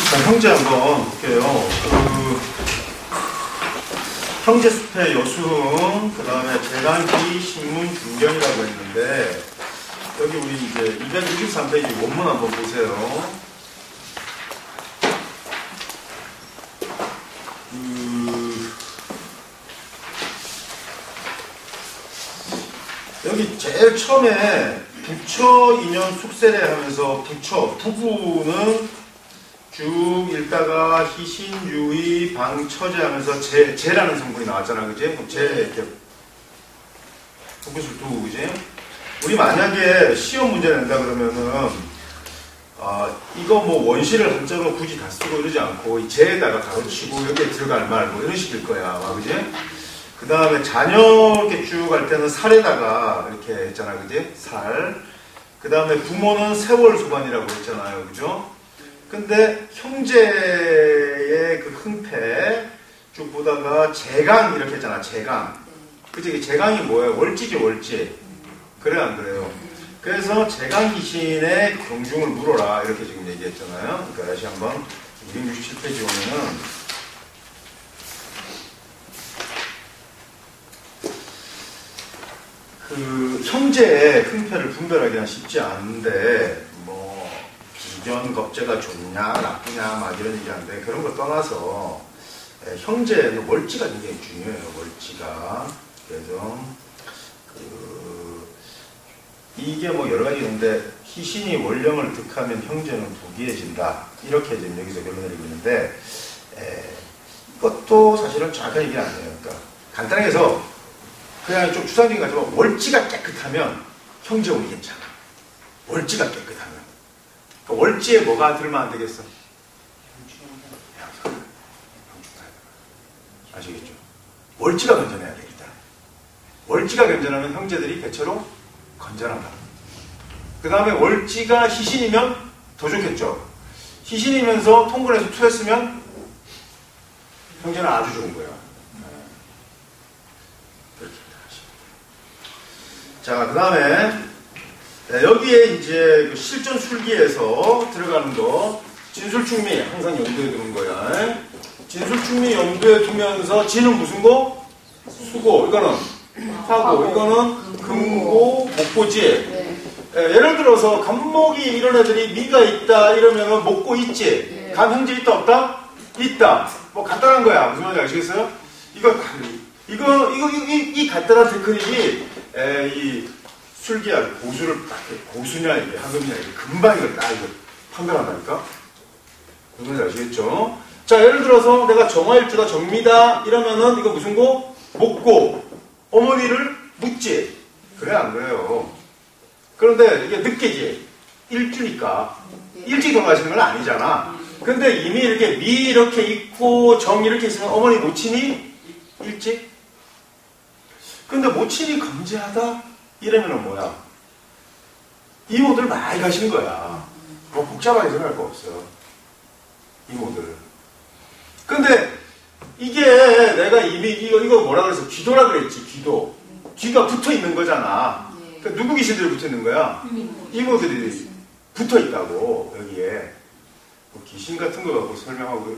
자, 형제 한번 볼게요. 형제숲의 여순, 그 다음에 재단기 신문 중견이라고 했는데, 여기 우리 이제 263페이지 원문 한번 보세요. 여기 제일 처음에 부처 인연 숙세례 하면서 부부는 쭉 읽다가 희신, 유의, 방, 처제 하면서 제라는 성분이 나왔잖아, 그지? 제 이렇게 북구술 두고, 그지? 우리 만약에 시험 문제 낸다 그러면은 이거 뭐 원시를 한자로 굳이 다 쓰고 이러지 않고 이 제에다가 가로치고 여기에 들어갈 말 뭐 이런 식일 거야, 그지? 그 다음에 자녀 이렇게 쭉 할 때는 살에다가 이렇게 했잖아, 그지? 살. 그 다음에 부모는 세월 소반이라고 했잖아요, 그죠? 근데 형제의 그 흥패 쭉 보다가 재강 이렇게 했잖아, 재강. 그치? 재강이 뭐예요? 월지지, 월지. 그래, 안 그래요? 그래서 재강 귀신의 경중을 물어라. 이렇게 지금 얘기했잖아요. 그러니까 다시 한번 267페이지 보면은 그 형제의 흥패를 분별하기는 쉽지 않은데 뭐 비견 겁재가 좋냐 나쁘냐 막 이런 얘기하는데 그런 걸 떠나서 형제는 월지가 굉장히 중요해요. 월지가. 그래서 이게 뭐 여러 가지 있는데 희신이 원령을 득하면 형제는 부귀해진다. 이렇게 지금 여기서 결론을 내리고 있는데 이것도 사실은 정확한 얘기는 아니에요. 그러니까 간단하게 해서 그냥 좀 추상적인 거지만 월지가 깨끗하면 형제운이 괜찮아. 월지가 깨끗하면. 그러니까 월지에 뭐가 들으면 안 되겠어? 아시겠죠? 월지가 건전해야 되겠다. 월지가 건전하면 형제들이 대체로 건전하다. 그 다음에 월지가 희신이면 더 좋겠죠. 희신이면서 통근에서 투했으면 형제는 아주 좋은 거야. 자, 그 다음에 여기에 이제 실전 술기에서 들어가는 거 진술충미 항상 염두에 두는 거야. 진술충미 염두에 두면서 진은 무슨 고? 수고. 이거는 화고. 이거는 금고, 목고지. 예를 들어서 간목이 이런 애들이 미가 있다 이러면은 목고 있지. 간 형제 있다 없다? 있다. 뭐 간단한 거야. 무슨 말인지 아시겠어요? 이 간단한 테크닉이 이 술기야 고수를 딱 고수냐 이게 하금이냐 이게 금방 이걸 딱 이거 판단한다니까. 무슨 말인지 아시겠죠? 자, 예를 들어서 내가 정화일주다 정미다 이러면은 이거 무슨 고? 목고. 어머니를 묻지. 그래 안 그래요? 그런데 이게 늦게지. 일주니까 일찍 돌아가시는 건 아니잖아. 근데 이미 이렇게 미 이렇게 있고 정 이렇게 있으면 어머니 모친이 일찍. 근데 모친이 건재하다? 이러면은 뭐야? 이모들 많이 가신 거야. 뭐 복잡하게 생각할 거 없어. 이모들. 근데 이게 내가 이미 이거 뭐라 그래서 귀도라 그랬지, 귀도. 귀가 붙어 있는 거잖아. 그러니까 누구 귀신들이 붙어 있는 거야? 이모들이 붙어 있다고, 여기에. 뭐 귀신 같은 거 갖고 설명하고.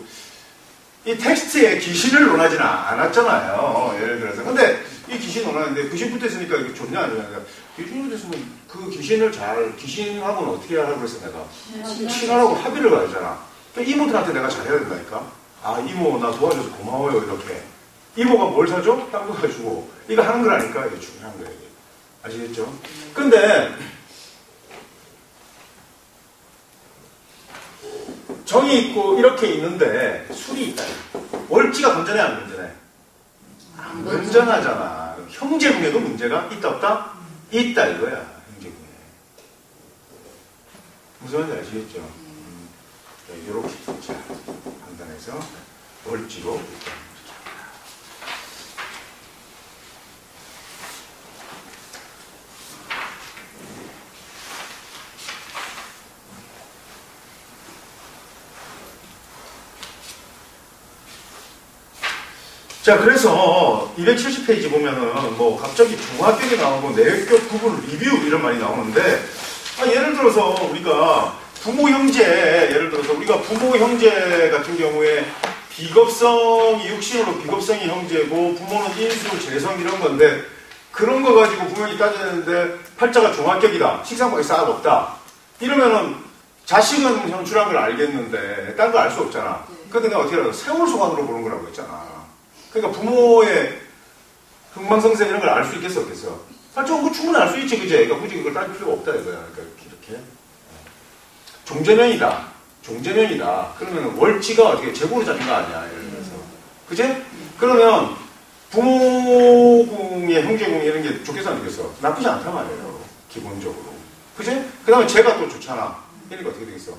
이 텍스트에 귀신을 논하지는 않았잖아요. 예를 들어서. 근데 이 귀신 논하는데 귀신 붙어 있으니까 이게 좋냐, 아니냐. 귀신이 붙어 있으면 그 귀신을 귀신하고는 어떻게 하라고 그래서 내가? 친하라고 합의를 가야잖아. 그러니까 이모들한테 내가 잘해야 된다니까. 아, 이모 나 도와줘서 고마워요, 이렇게. 이모가 뭘 사줘? 땅도 사주고. 이거 하는 거라니까. 이게 중요한 거예요. 아시겠죠? 근데 정이 있고 이렇게 있는데 술이 있다. 월지가 건전해 안 건전해? 안 건전하잖아. 형제궁에도 문제가 있다 없다? 있다 이거야. 형제궁에. 무슨 말인지 아시겠죠? 이렇게 자, 판단해서 월지로 자, 그래서 270페이지 보면은 뭐 갑자기 중화격이 나오고 내격 구분 리뷰 이런 말이 나오는데 예를 들어서 우리가 부모 형제, 예를 들어서 우리가 부모 형제 같은 경우에 비겁성이 육신으로 비겁성이 형제고 부모는 인수, 재성 이런 건데 그런 거 가지고 부모님이 따지는데 팔자가 종합격이다. 식상박이 싹 없다. 이러면은 자식은 형출한 걸 알겠는데 딴 거 알 수 없잖아. 근데 내가 어떻게 알아? 세월소관으로 보는 거라고 했잖아. 그러니까 부모의 흥망성쇠 이런 걸 알 수 있겠어, 없겠어? 팔자는 거 충분히 알 수 있지, 그제? 그러니까 굳이 그걸 따질 필요가 없다, 이거야. 그러니까 이렇게. 종전형이다. 종전형이다. 그러면 월지가 어떻게 재고로 잡는 거 아니야, 예를 들어서. 그제? 그러면 부모궁의 형제궁 이런 게 좋겠어, 안 좋겠어? 나쁘지 않단 말이에요, 기본적으로. 그제? 그 다음에 제가 또 좋잖아. 그러니까 어떻게 되겠어?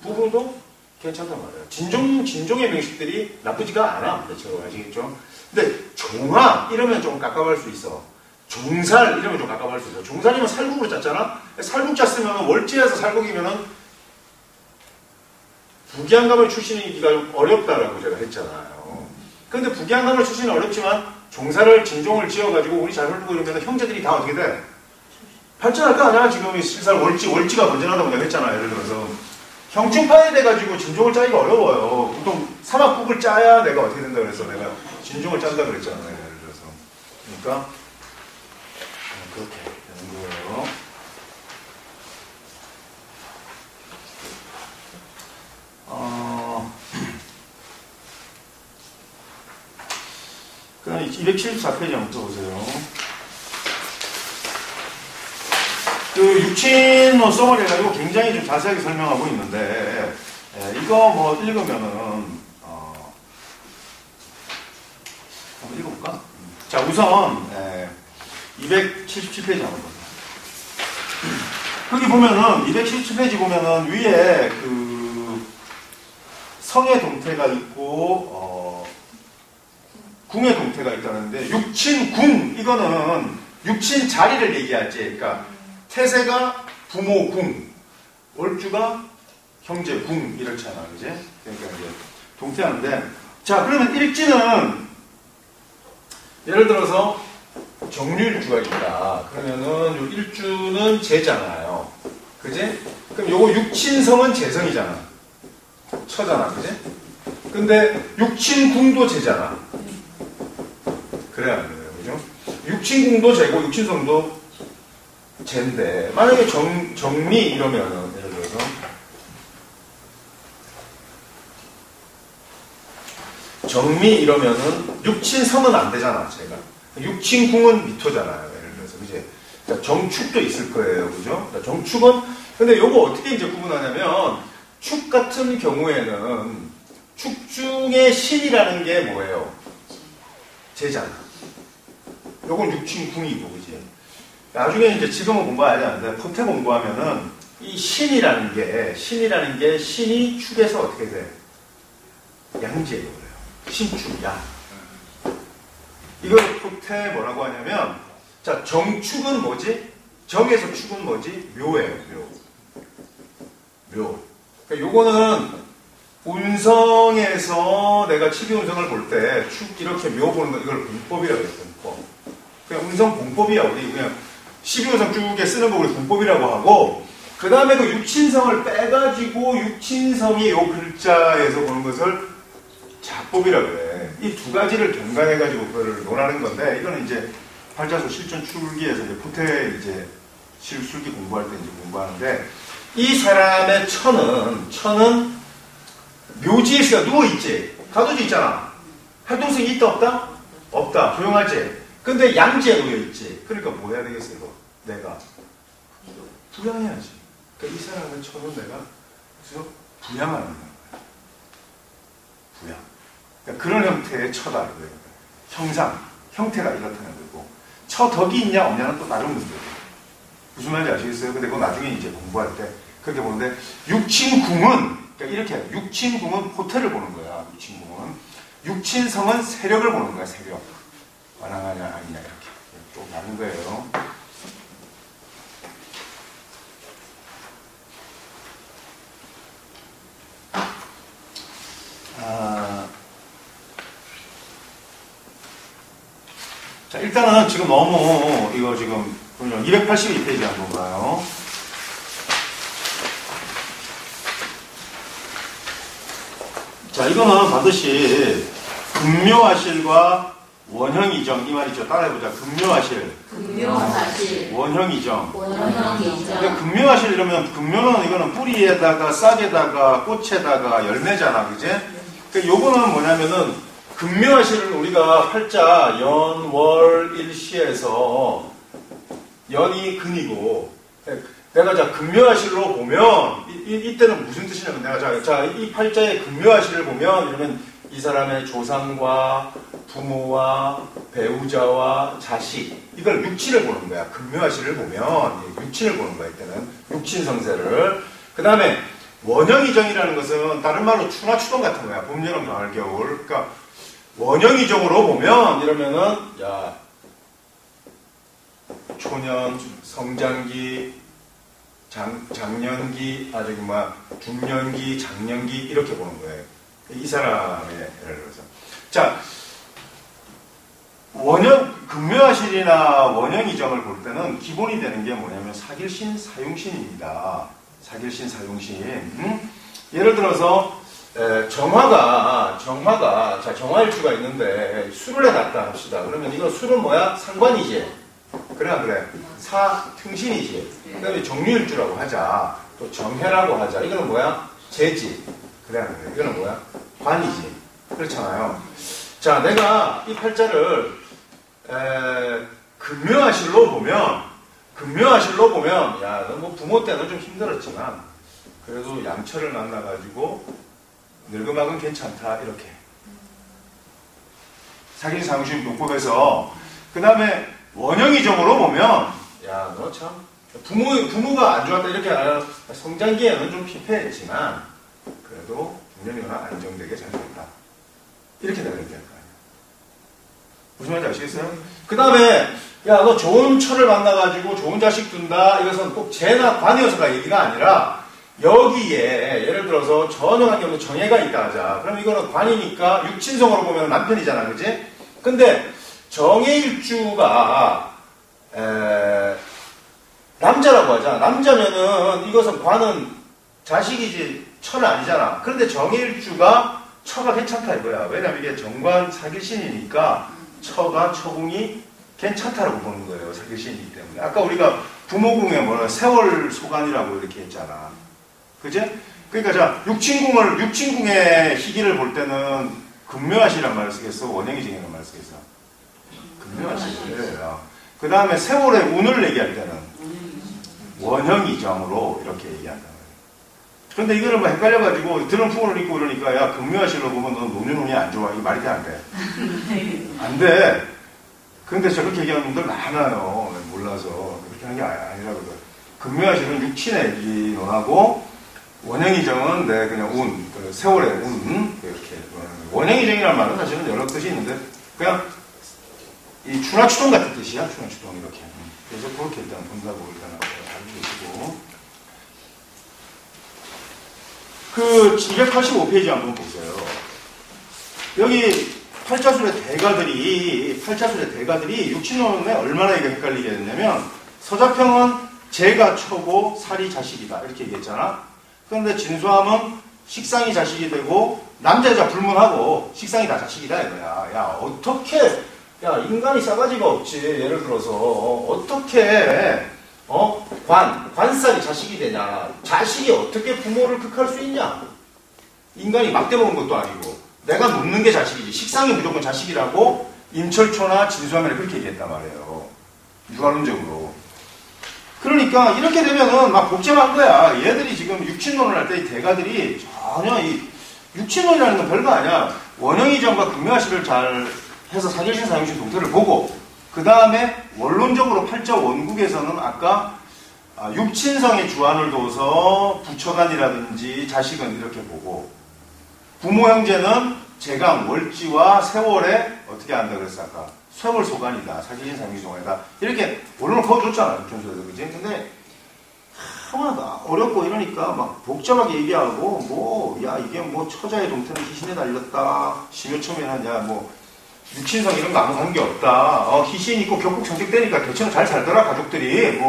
부부도 괜찮단 말이에요. 진종의 명식들이 나쁘지가 않아. 대체로 아시겠죠? 근데 종합 이러면 좀 깝깝할 수 있어. 종살 이러면 좀 깝깝할 수 있어. 종살이면 살국으로 짰잖아? 살국 짰으면 월지에서 살국이면은 북양가물 출신이기가 좀 어렵다라고 제가 했잖아요. 근데 북양가물 출신은 어렵지만 종살을 진종을 지어가지고 우리 잘 흘리고 이러면 형제들이 다 어떻게 돼? 발전할 거 아니야? 지금 실살 월지가 건전하다고 내가 했잖아. 예를 들어서 형충파에 돼가지고 진종을 짜기가 어려워요. 보통 사막국을 짜야 내가 어떻게 된다 그래서 내가 진종을 짠다 그랬잖아요. 예를 들어서. 그러니까 그렇게 되는 거예요. 그다음에 274페이지 한번 써보세요. 그 육친로 써머리 해가지고 굉장히 좀 자세하게 설명하고 있는데 이거 뭐 읽으면은 한번 읽어볼까? 자, 우선 277페이지 한번 보세요. 거기 보면은 277페이지 보면은 위에 그 성의 동태가 있고 궁의 동태가 있다는데 육친궁 이거는 육친 자리를 얘기하지. 그러니까 태세가 부모 궁, 월주가 형제 궁 이렇잖아, 그지? 그러니까 이제 동태하는데 자 그러면 일지는 예를 들어서 정류일주가 있다. 그러면은 요 일주는 재잖아요, 그지? 그럼 요거 육친성은 재성이잖아, 처잖아, 그지? 근데 육친궁도 재잖아. 그래야 안 돼요, 그죠? 육친궁도 재고 육친성도 재인데 만약에 정미 이러면은 예를 들어서 정미 이러면은 육친성은 안 되잖아, 제가. 육친궁은 미토잖아요, 예를 들어서, 그지? 그러니까 정축도 있을 거예요, 그죠? 그러니까 정축은 근데 요거 어떻게 이제 구분하냐면 축 같은 경우에는 축 중에 신이라는 게 뭐예요? 재잖아. 요건 육친궁이고, 그지? 나중에 이제 지금은 공부하지 않는데 포태 공부하면은 이 신이라는 게 신이 축에서 어떻게 돼? 양지예요. 신축, 양. 이걸 포태 뭐라고 하냐면 자, 정축은 뭐지? 정에서 축은 뭐지? 묘예요, 묘. 그러니까 요거는 운성에서 내가 치기운성을 볼 때 축 이렇게 묘 보는 거 이걸 분법이라고 해요, 분법. 그냥 운성 분법이야. 우리 그냥 12운성 쭉에 쓰는 거 우리 분법이라고 하고, 그 다음에 그 육친성을 빼가지고 육친성이 요 글자에서 보는 것을 자법이라고 그래. 이 두 가지를 동반해가지고 그걸 논하는 건데, 이거는 이제 팔자수 실전 출기에서 이제 포태 이제 실술기 공부할 때 이제 공부하는데, 이 사람의 처는 묘지에서 누워있지. 가둬져 있잖아. 활동성이 있다, 없다? 없다. 조용하지. 근데 양지에 놓여있지. 그러니까 뭐 해야 되겠어, 이거? 내가 부양해야지. 그러니까 이 사람의 처는 내가 그래서 부양하는 거야. 부양. 그러니까 그런 형태의 처다. 형상, 형태가 이렇다는 거고. 처덕이 있냐 없냐는 또 다른 문제예요. 무슨 말인지 아시겠어요? 근데 그거 나중에 이제 공부할 때 그렇게 보는데, 육친궁은 그러니까 이렇게 육친궁은 호텔을 보는 거야. 육친궁은 육친성은 세력을 보는 거야. 세력. 완화하냐 아니냐 이렇게 또 나눈 거예요. 자, 일단은 지금 너무 이거 지금 282페이지 한번 봐요. 자, 이거는 반드시 근묘화실과 원형이정 이 말이죠. 따라해보자. 근묘화실. 근묘화실. 원형이정. 원형이정. 근데 근묘화실 이러면 근묘는 이거는 뿌리에다가 싹에다가 꽃에다가 열매잖아, 그지? 그 요거는 뭐냐면은 근묘화실을 우리가 팔자 연, 월, 일시에서 연이 근이고 내가 자 근묘화실로 보면 이때는 무슨 뜻이냐면 내가 자 이 팔자의 근묘화실을 보면 이러면 이 사람의 조상과 부모와 배우자와 자식 이걸 육친을 보는 거야. 근묘화실을 보면 육친을 보는 거야. 이때는 육친성세를. 그 다음에 원형이정이라는 것은 다른 말로 추나 추동 같은 거야. 봄, 여름, 가을, 겨울. 그러니까 원형이정으로 보면 이러면은 야 초년, 성장기, 장년기, 저기 중년기, 장년기 이렇게 보는 거예요. 이 사람의 예를 들어서. 자, 근묘화실이나 원형이정을 볼 때는 기본이 되는 게 뭐냐면 사길신, 사용신입니다. 사길신, 사용신. 예를 들어서 정화가 자 정화일주가 있는데 술을 해놨다 합시다. 그러면 이거 술은 뭐야? 상관이지. 그래 안 그래? 사등신이지. 그 다음에 정유일주라고 하자. 또 정해라고 하자. 이거는 뭐야? 재지. 그래 안 그래? 이거는 뭐야? 관이지. 그렇잖아요. 자, 내가 이 팔자를 근묘화실로 보면 야, 너 뭐 부모 때는 좀 힘들었지만 그래도 양처를 만나가지고 늙음하고는 괜찮다 이렇게. 사기신 사용신 용법에서 그 다음에 원형이정으로 보면 야, 너 참 부모가 안 좋았다 이렇게 알아. 성장기에는 좀 피폐했지만 그래도 중년이나 안정되게 잘 됐다. 이렇게 내가 얘기할 거 아니야. 무슨 말인지 아시겠어요? 그 다음에 야, 너 좋은 처를 만나가지고 좋은 자식 둔다. 이것은 꼭 재나 관이어서가 얘기가 아니라 여기에 예를 들어서 전혀 관계없는 정해가 있다 하자. 그럼 이거는 관이니까 육친성으로 보면 남편이잖아. 그지? 근데 정해일주가 남자라고 하자. 남자면은 이것은 관은 자식이지 처는 아니잖아. 그런데 정해일주가 처가 괜찮다 이거야. 왜냐면 이게 정관 사길신이니까 처가 처궁이 괜찮다라고 보는 거예요. 사길신이기 때문에. 아까 우리가 부모궁에 뭐라 세월 소관이라고 이렇게 했잖아. 그제? 그러니까 자 육친궁의 희기를 볼 때는 근묘화실이란 말을 쓰겠어? 원형이정이라는 말을 쓰겠어? 근묘화실이에요. 그 다음에 세월의 운을 얘기할 때는 원형이정으로 이렇게 얘기한다. 그런데 이거를 뭐 헷갈려가지고 드럼 풍을 입고 이러니까 야 근묘화실로 보면 너 노년운이 안 좋아. 이게 말이 돼 안 돼? 안 돼. 근데 저렇게 얘기하는 분들 많아요. 몰라서 그렇게 하는 게 아니라거든. 근묘화실은 육친의 기논하고 원형이정은 내 그냥 운, 그 세월의 운 이렇게. 원형이정이라는 말은 사실은 여러 뜻이 있는데 그냥 이 추나추동 같은 뜻이야. 추나추동 이렇게. 그래서 그렇게 일단 본다고 일단 알고 계시고. 그 285페이지 한번 보세요. 여기 팔자술의 대가들이 육친론에 얼마나 이게 헷갈리게 됐냐면 서자평은 재가 처고 살이 자식이다 이렇게 얘기했잖아. 그런데 진수함은 식상이 자식이 되고 남자 여자 불문하고 식상이 다 자식이다 이거야. 야 어떻게 야 인간이 싸가지가 없지. 예를 들어서 어떻게 관살이 자식이 되냐. 자식이 어떻게 부모를 극할 수 있냐. 인간이 막대 먹은 것도 아니고 내가 눕는 게 자식이지. 식상이 무조건 자식이라고 임철초나 진수하면에 그렇게 얘기했단 말이에요. 유관론적으로. 그러니까 이렇게 되면은 막 복잡한 거야. 얘들이 지금 육친론을 할 때 이 대가들이 전혀 이 육친론이라는 건 별거 아니야. 원형이정과 근묘화실을 잘 해서 사길신 사용신 동태를 보고 그 다음에 원론적으로 팔자 원국에서는 아까 육친성의 주안을 둬서 부처간이라든지 자식은 이렇게 보고 부모 형제는 재강, 월지와 세월에 어떻게 한다 그랬어 아까? 세월 소관이다. 사기신 상기종이다. 이렇게 원론을 그어줬잖아. 육천수에서. 그지? 근데 하나다 어렵고 이러니까 막 복잡하게 얘기하고 야 이게 처자의 동태는 희신에 달렸다. 심여초면은 육친성 이런 거 아무 관계 없다. 희신 있고 격국 정책되니까 대체는 잘 살더라 가족들이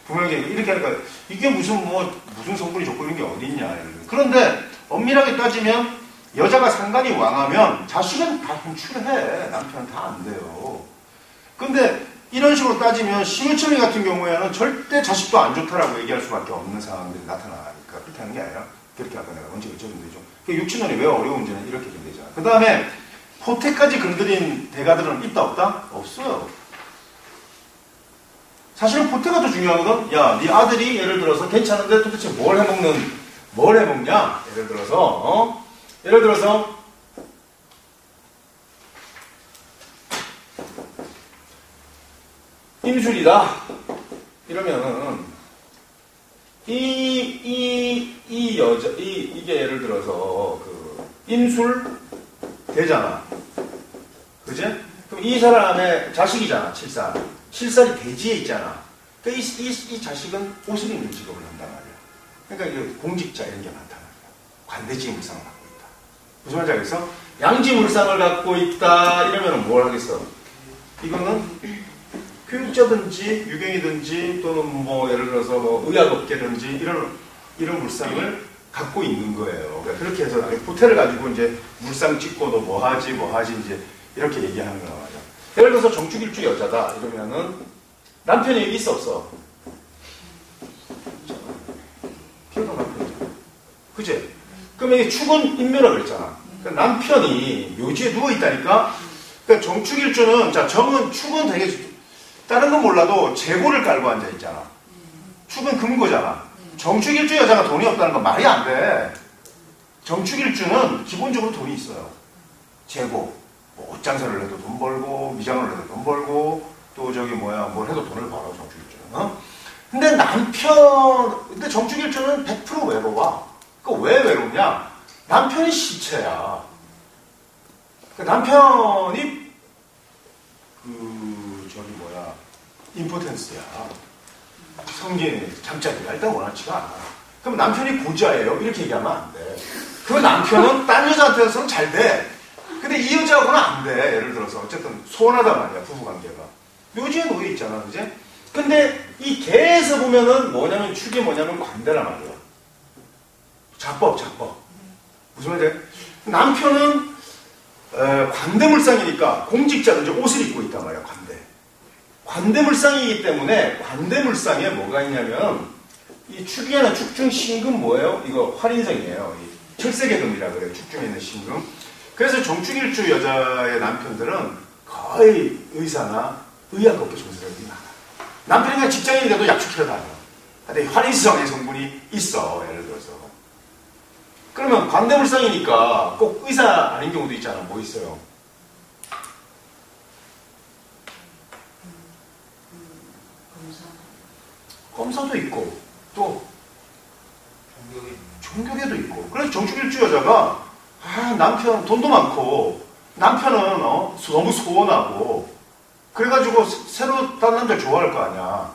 분명히 이렇게 하니까 이게 무슨 성분이 좋고 이런 게 어딨냐. 그런데 엄밀하게 따지면 여자가 상관이 왕하면 자식은 다 분출해. 남편은 다 안 돼요. 근데 이런 식으로 따지면 심유천리 같은 경우에는 절대 자식도 안 좋다라고 얘기할 수밖에 없는 상황들이 나타나니까 그렇게 하는 게 아니라 그렇게 아까 내가 언제 그쳤는데 좀 육친론이 왜 어려운지는 이렇게 좀 되잖아. 그 다음에 포태까지 건드린 대가들은 있다 없다? 없어요. 사실은 포태가 더 중요하거든. 야, 네 아들이 예를 들어서 괜찮은데 도대체 뭘 해먹냐? 예를 들어서 임술이다. 이러면은 이게 예를 들어서 그 임술 되잖아. 그지? 그럼 이 사람의 자식이잖아. 7살. 7살이 대지에 있잖아. 그러니까 이 자식은 옷을 입는 직업을 한단 말이야. 그러니까 이게 공직자 이런 게 많단 말이야. 관대지 물상을 갖고 있다. 무슨 말인지 알겠어? 양지 물상을 갖고 있다. 이러면 뭘 하겠어? 이거는 교육자든지 유경이든지 또는 뭐 예를 들어서 뭐 의학업계든지 이런 물상을 갖고 있는 거예요. 그러니까 그렇게 해서 포태를 가지고 이제 물상 찍고 너 뭐 하지 이제 이렇게 얘기하는 거란 말이야. 예를 들어서 정축일주 여자다 이러면은 남편이 있어 없어? 피어난 남편이잖아. 그치? 그러면 이게 축은 인묘라 그랬잖아. 그러니까 남편이 묘지에 누워 있다니까. 그러니까 정축일주는 자 축은 되게 다른 건 몰라도 재고를 깔고 앉아 있잖아. 축은 금고잖아. 정축일주 여자가 돈이 없다는 건 말이 안 돼. 정축일주는 기본적으로 돈이 있어요. 재고. 뭐 옷장사를 해도 돈 벌고, 미장을 해도 돈 벌고, 또 뭘 해도 돈을 벌어, 정축일주는. 근데 정축일주는 100% 외로워. 그 왜 외롭냐? 남편이 시체야. 그 남편이 임포텐스야. 성기 잠자리가 일단 원하지가 않아. 그럼 남편이 고자예요? 이렇게 얘기하면 안 돼. 그 남편은 딴 여자한테서는 잘 돼. 근데 이 여자하고는 안 돼. 예를 들어서 어쨌든 소원하단 말이야. 부부관계가. 묘지에 놓여 있잖아. 그지? 근데 이 개에서 보면은 축이 관대란 말이야. 작법. 무슨 말이야? 남편은 관대물상이니까 공직자든지 옷을 입고 있단 말이야. 관대물상이기 때문에 관대물상에 뭐가 있냐면 이 축에는 축중 신금 뭐예요? 이거 활인성이에요. 철새개금이라 그래요. 축중에 있는 신금. 그래서 정축일주 여자의 남편들은 거의 의사나 의학업계 종사자들이 많아. 남편이 그냥 직장인인데도 약축해서 다녀. 근데 활인성의 성분이 있어. 예를 들어서. 그러면 관대물상이니까 꼭 의사 아닌 경우도 있잖아. 뭐 있어요? 검사도 있고 또 종교계도 있고. 그래서 정축일주 여자가 남편 돈도 많고 남편은 너무 소원하고 그래가지고 새로 딴 남자 좋아할 거 아니야.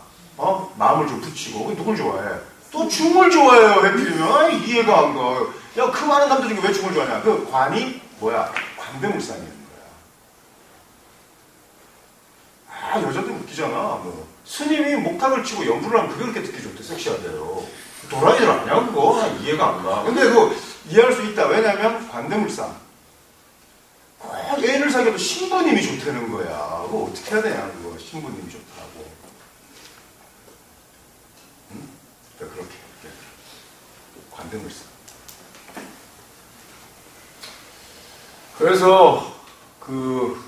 마음을 좀 붙이고. 누굴 좋아해? 또 중을 좋아해요. 해필이면 이해가 안 가. 야, 그 많은 남자 중에 왜 중을 좋아하냐? 그 관이 뭐야? 관대물상이라는 거야. 여자들 웃기잖아. 뭐 스님이 목탁을 치고 연주를 하면 그게 그렇게 듣기 좋대. 섹시하대요. 도라이들 아니야 그거? 이해가 안 가. 근데 그거 이해할 수 있다. 왜냐면 관대물상. 꼭 애인을 사귀어도 신부님이 좋다는 거야. 그거 어떻게 해야 되냐 그거. 신부님이 좋다고. 응? 그러니까 그렇게 관대물상. 그래서 그럼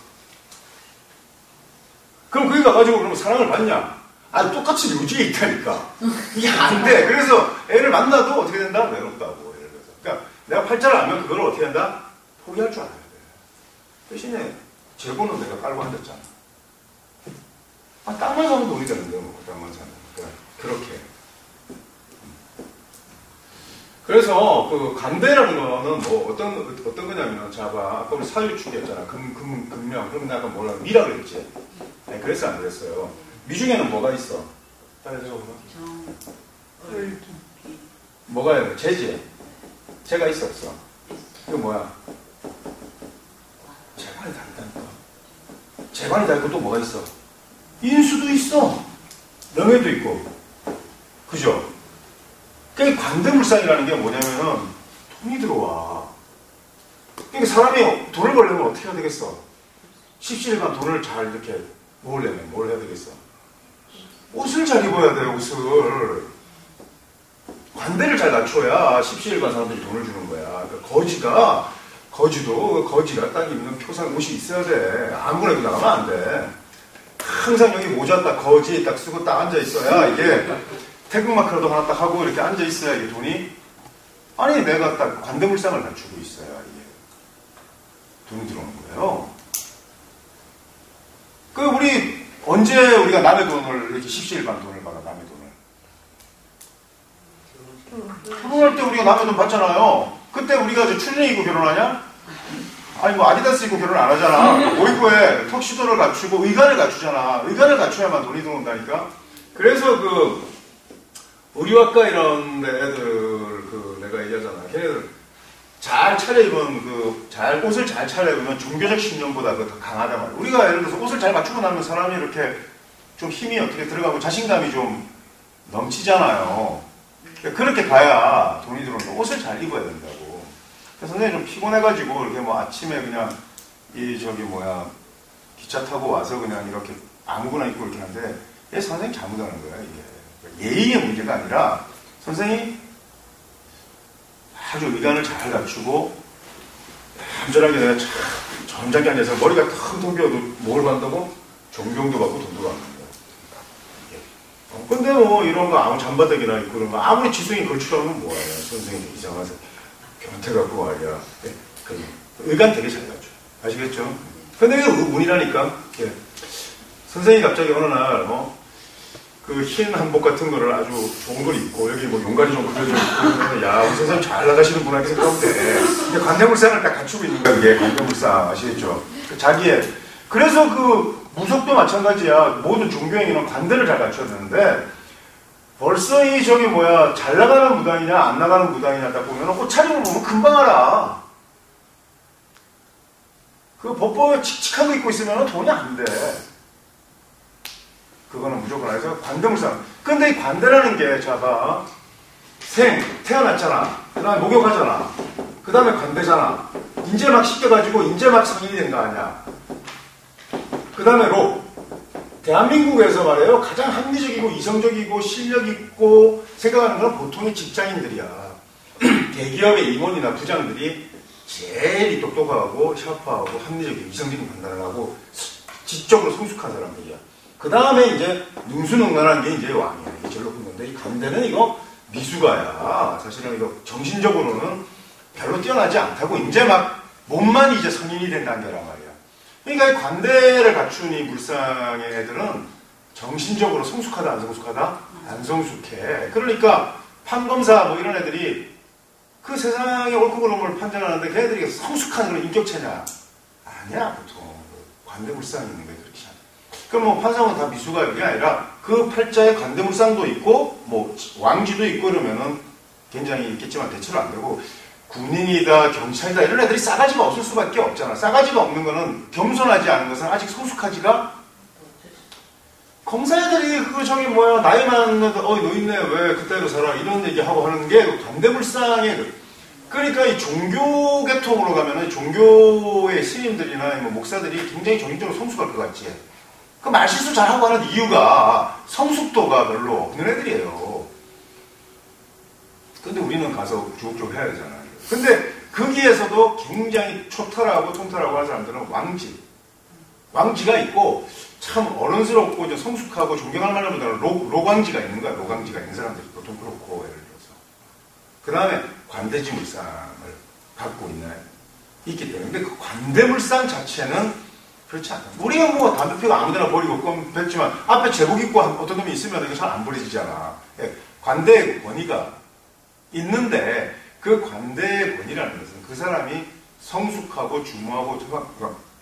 거기 가가지고 그러면 사랑을 받냐? 똑같이 묘지에 있다니까. 이게 안 돼. 그래서 애를 만나도 어떻게 된다? 외롭다고. 예를 들어서. 그러니까 내가 팔자를 알면 그걸 어떻게 한다? 포기할 줄 알아야 돼. 대신에 재고는 내가 깔고 앉았잖아. 땅만 사면 돈이 되는데, 뭐, 땅만 사면. 그러니까 그렇게. 그래서 그 간대라는 거는 뭐 어떤 거냐면 아까 우리 사유축이었잖아. 금명. 그러면 내가 뭐라 미라 그랬지. 아니, 그랬어 안 그랬어요. 미 중에는 뭐가 있어? 뭐가 있어? 재지? 재가 있어 없어? 이거 뭐야? 재관이 다르다니까. 재관이 다르고 또 뭐가 있어? 인수도 있어. 명예도 있고. 그죠? 그러니까 관대물상이라는 게 뭐냐면은 돈이 들어와. 그러니까 사람이 돈을 벌려면 어떻게 해야 되겠어? 십시일반 돈을 잘 이렇게 모으려면 뭘 해야 되겠어? 옷을 잘 입어야 돼요, 옷을. 관대를 잘 갖춰야 십시일반 사람들이 돈을 주는 거야. 그러니까 거지가 딱 입는 표상 옷이 있어야 돼. 아무거나 입고 나가면 안 돼. 항상 여기 모자 딱 거지 딱 쓰고 딱 앉아 있어야 이게 태극마크라도 하나 딱 하고 이렇게 앉아 있어야 이게 돈이, 아니 내가 딱 관대물상을 갖추고 있어야 이게 돈이 들어오는 거예요. 그 우리 언제 우리가 남의 돈을 이렇게 십시일반 돈을 받아, 남의 돈을 결혼할 때 우리가 남의 돈 받잖아요. 그때 우리가 추리닝 입고 결혼하냐? 아니 뭐 아디다스 입고 결혼 안 하잖아. 옷 입고 해. 턱시도를 갖추고 의관을 갖추잖아. 의관을 갖춰야만 돈이 들어온다니까. 그래서 그 의류학과 이런 애들 그 내가 얘기하잖아. 걔네들 잘 차려입은 옷을 잘 차려입으면 종교적 신념보다 더 강하단 말이야. 우리가 예를 들어서 옷을 잘 갖추고 나면 사람이 이렇게 좀 힘이 어떻게 들어가고 자신감이 좀 넘치잖아요. 그렇게 가야 돈이 들어오는 거. 옷을 잘 입어야 된다고. 그래서 선생님 좀 피곤해가지고 이렇게 뭐 아침에 그냥 기차 타고 와서 그냥 이렇게 아무거나 입고 이렇게 하는데 얘 선생님 잘못하는 거야 이게. 예의의 문제가 아니라 선생님이 아주 의관을 잘 갖추고 안전하게 내가 점잖게 앉아서 머리가 텅텅 비어도 뭘 받는다고? 존경도 받고 돈도 받는 거야. 근데 뭐 이런 거 아무 잠바닥이나 입고 그런 거 아무리 지성이 걸출하면 뭐하냐. 선생님이 이상해서 변태갖고 말이야. 의관 되게 잘 갖춰. 아시겠죠? 근데 이게 운이라니까. 예. 선생님이 갑자기 어느 날 그 흰 한복 같은 거를 아주 좋은 걸 입고 여기 뭐 용가리 좀 그려져 있고 야 우리 선생님 잘 나가시는구나 이렇게 생각하면 돼. 근데 관대물상을 딱 갖추고 있는 거야. 그게 관대물상. 아시겠죠? 자기의. 그래서 그 무속도 마찬가지야. 모든 종교행위는 관대를 잘 갖춰야 되는데 벌써 잘 나가는 무당이냐 안 나가는 무당이냐 딱 보면 옷차림을 보면 금방 알아. 그 법법에 칙칙하게 입고 있으면 돈이 안 돼. 그거는 무조건 해서 관대물상. 근데 이 관대라는 게 자봐. 태어났잖아. 그 다음에 목욕하잖아. 그 다음에 관대잖아. 인제 막 씻겨가지고 인제 막 성인이 된 거 아니야. 그 다음에 대한민국에서 말이에요. 가장 합리적이고 이성적이고 실력 있고 생각하는 건 보통의 직장인들이야. 대기업의 임원이나 부장들이 제일 똑똑하고 샤프하고 합리적이고 이성적인 판단을 하고 지적으로 성숙한 사람들이야. 그 다음에 이제 능수능란한 게 이제 왕이야. 이게 절로 큰 건데 이 관대는 이거 미숙아야. 사실은 이거 정신적으로는 별로 뛰어나지 않다고 이제 막 몸만 이제 성인이 된 단계란 말이야. 그러니까 이 관대를 갖춘 이 물상의 애들은 정신적으로 성숙하다 안 성숙하다? 안 성숙해. 그러니까 판검사 뭐 이런 애들이 그 세상의 옳고 그름을 판단하는데 걔네들이 성숙한 그런 인격체냐? 아니야 보통. 관대물상이 있는 거야 그렇게. 그럼 뭐 판사는 다 미수가 이게 아니라 그 팔자에 관대물상도 있고 뭐 왕쥐도 있고 이러면은 굉장히 있겠지만 대체로 안 되고 군인이다 경찰이다 이런 애들이 싸가지가 없을 수밖에 없잖아. 싸가지가 없는 거는 겸손하지 않은 것은 아직 성숙하지가. 검사애들이 나이 많은데 노인네 왜 그때로 살아 이런 얘기하고 하는 게 관대물상의 그러니까 이 종교 계통으로 가면은 종교의 스님들이나 뭐 목사들이 굉장히 정신적으로 성숙할 것 같지. 그 말실수 잘하고 하는 이유가 성숙도가 별로 없는 애들이에요. 근데 우리는 가서 주옥주옥 해야 되잖아요. 근데 거기에서도 굉장히 초탈하고 통탈하고 하는 사람들은 왕지가 있고 참 어른스럽고 이제 성숙하고 존경할 만한 분들은 로광지가 있는 거야. 로광지가 있는 사람들이 보통 그렇고 예를 들어서. 그 다음에 관대지물상을 갖고 있기 때문에. 근데 그 관대물상 자체는 그렇지 않다. 우리가 뭐 담배 피고 아무데나 버리고 껌 뱉지만 앞에 제복 입고 어떤 놈이 있으면 이게 잘 안 버려지잖아. 관대의 권위가 있는데 그 관대의 권위라는 것은 그 사람이 성숙하고 중후하고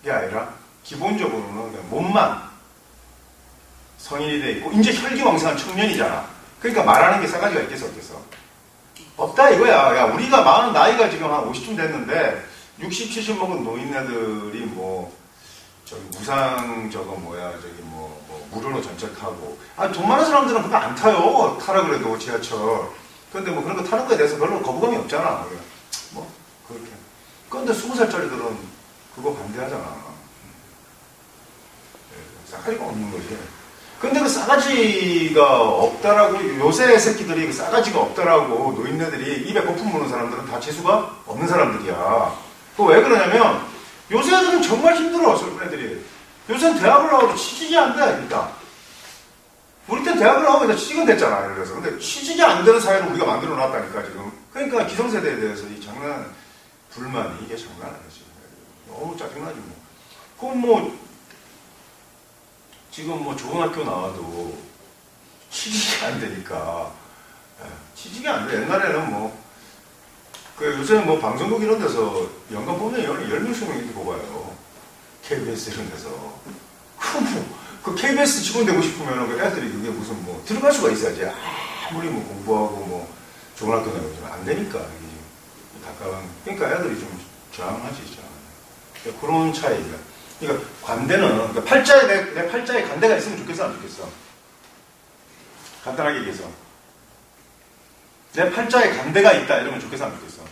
게 아니라 기본적으로는 그냥 몸만 성인이 돼 있고 이제 혈기왕성한 청년이잖아. 그러니까 말하는 게 싸가지가 있겠어 없겠어? 없다 이거야. 야 우리가 많은 나이가 지금 한 50쯤 됐는데 60, 70 먹은 노인네들이 무료로 전철 타고. 돈 많은 사람들은 그거 안 타요. 타라 그래도 지하철. 근데 뭐 그런 거 타는 거에 대해서 별로 거부감이 없잖아. 그렇게. 그런데 20살짜리들은 그거 반대하잖아. 싸가지가 없는 거지. 근데 그 싸가지가 없다라고, 요새 새끼들이 그 싸가지가 없다라고 노인네들이 입에 거품 무는 사람들은 다 재수가 없는 사람들이야. 그거 왜 그러냐면, 요새 애들은 정말 힘들어, 젊은 애들이. 요새는 대학을 나와도 취직이 안 돼, 일단. 우리 땐 대학을 나오고 이제 취직은 됐잖아, 예를 들어서. 근데 취직이 안 되는 사회를 우리가 만들어 놨다니까, 지금. 그러니까 기성세대에 대해서 이 불만이 이게 장난 아니지. 너무 짜증나지, 뭐. 그건 뭐, 지금 뭐 좋은 학교 나와도 취직이 안 되니까. 취직이 안 돼. 옛날에는 뭐, 요새는 뭐 방송국 이런 데서 연간 보면 10명씩 이렇게 뽑아요. KBS 이런 데서. 그 KBS 직원 되고 싶으면 그 애들이 그게 무슨 뭐 들어갈 수가 있어야지. 아무리 뭐 공부하고 뭐 좋은 학교 나오지만 안 되니까. 이게 가까운. 그러니까 애들이 좀 저항하지. 그러니까 그런 차이야. 그러니까 관대는, 그러니까 팔자에, 내 팔자에 관대가 있으면 좋겠어, 안 좋겠어? 간단하게 얘기해서. 내 팔자에 관대가 있다, 이러면 좋겠어, 안 좋겠어?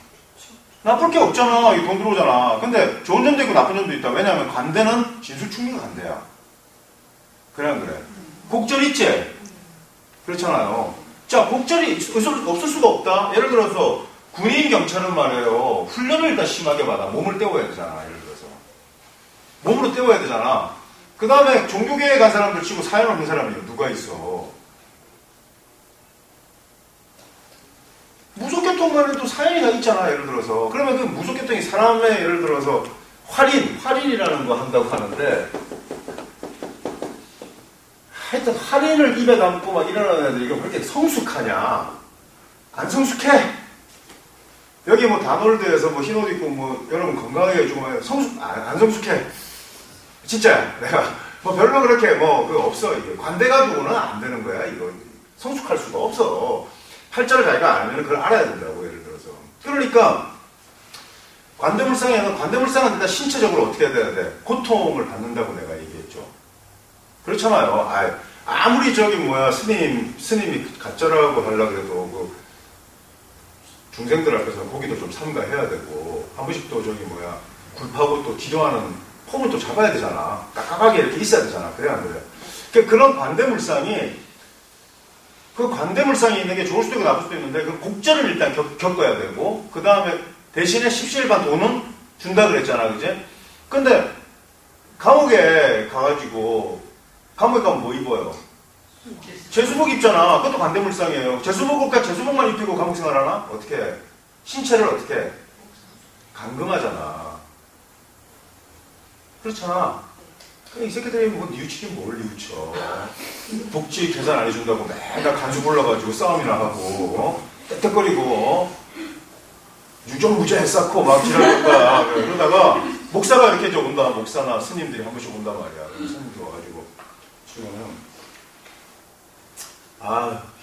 나쁠 게 없잖아. 이 돈 들어오잖아. 근데 좋은 점도 있고 나쁜 점도 있다. 왜냐하면 관대는 진수충리가 관대야. 그래, 안 그래? 곡절 있지? 그렇잖아요. 자, 곡절이 없을 수가 없다. 예를 들어서, 군인, 경찰은 말이에요. 훈련을 일단 심하게 받아. 몸을 때워야 되잖아, 예를 들어서. 몸으로 때워야 되잖아. 그 다음에 종교계에 간 사람들 치고 사연 없는 사람이 누가 있어? 무속교통만 해도 사연이 다 있잖아, 예를 들어서. 그러면 그 무속교통이 사람의 예를 들어서 할인이라는 거 한다고 하는데, 하여튼 할인을 입에 담고 막 일어나는 애들, 이거 왜 이렇게 성숙하냐? 안 성숙해? 여기 뭐 다놀드에서 뭐 흰옷 입고 뭐 여러분 건강하게 해주고 안 성숙해. 진짜 내가 뭐 별로 그렇게 뭐 그거 없어. 이게 관대 가지고는 안 되는 거야. 이거 성숙할 수가 없어. 팔자를 자기가 알면 그걸 알아야 된다고, 예를 들어서. 그러니까 관대물상은 일단 신체적으로 어떻게 해야 돼? 고통을 받는다고 내가 얘기했죠. 그렇잖아요. 아무리 스님이 가짜라고 하려고 해도 그 중생들 앞에서 고기도 좀 삼가해야 되고, 한 번씩 또 굴파고 또 기도하는 폼을 또 잡아야 되잖아. 깍깍하게 이렇게 있어야 되잖아. 그래, 안 그래? 그러니까 그런 관대물상이, 그 관대물상이 있는 게 좋을 수도 있고 나쁠 수도 있는데, 그 곡절을 일단 겪어야 되고, 그 다음에 대신에 십시일반 돈은 준다 그랬잖아, 그지? 근데, 감옥에 가가지고, 감옥에 가면 뭐 입어요? 제수복 입잖아. 그것도 관대물상이에요. 제수복만 입히고 감옥 생활하나? 어떻게 해? 신체를 어떻게 해? 감금하잖아. 그렇잖아. 이 새끼들이 뭐 뉘우치긴 뭘 뉘우쳐. 복지 계산 안 해준다고 맨날 간수 골라가지고 싸움이나 하고, 떼떼거리고, 유정무죄 쌓고 막 지랄할 거야. 그러다가 목사가 이렇게 온다. 목사나 스님들이 한 번씩 온단 말이야. 스님들 와가지고, 지금은,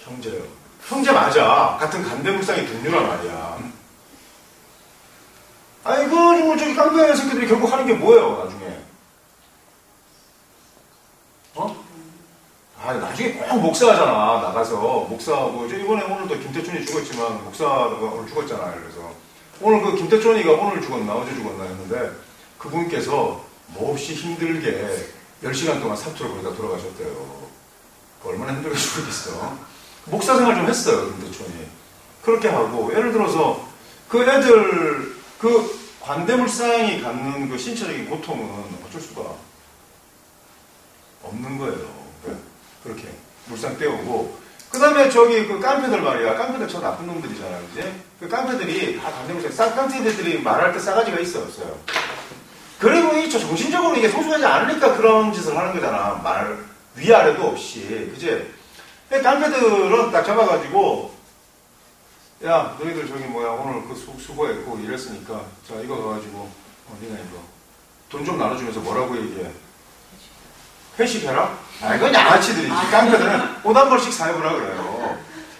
형제요. 형제 맞아. 같은 간대물상의 동료란 말이야. 저기 깡패 새끼들이 결국 하는 게 뭐예요, 나중에? 나중에 꼭 목사하잖아, 나가서. 목사하고, 이번에 오늘 또 김태촌이 죽었지만, 목사가 오늘 죽었잖아, 그래서. 오늘 그 김태촌이가 오늘 죽었나, 어제 죽었나 했는데, 그분께서 몹시 힘들게 10시간 동안 사투를 거기다 돌아가셨대요. 얼마나 힘들게 죽었겠어. 목사 생활 좀 했어요, 김태촌이. 그렇게 하고, 예를 들어서, 그 애들, 그 관대물상이 갖는 그 신체적인 고통은 어쩔 수가 없는 거예요. 그렇게 물상 떼우고, 그 다음에 그 깡패들 말이야. 깡패들 저 나쁜 놈들이잖아, 그지? 그 깡패들이 다 관대물상, 깡패들이 말할 때 싸가지가 있어요, 없어요? 그리고 정신적으로 이게 성숙하지 않으니까 그런 짓을 하는 거잖아. 위아래도 없이, 그지? 깡패들은 딱 잡아가지고, 야, 너희들 오늘 그 수고했고 이랬으니까, 자, 이거 가가지고, 니가 이거, 돈 좀 나눠주면서 뭐라고 얘기해? 회식해라? 그건 양아치들이지. 깡패들은 옷 한 벌씩 사입으라 그래요.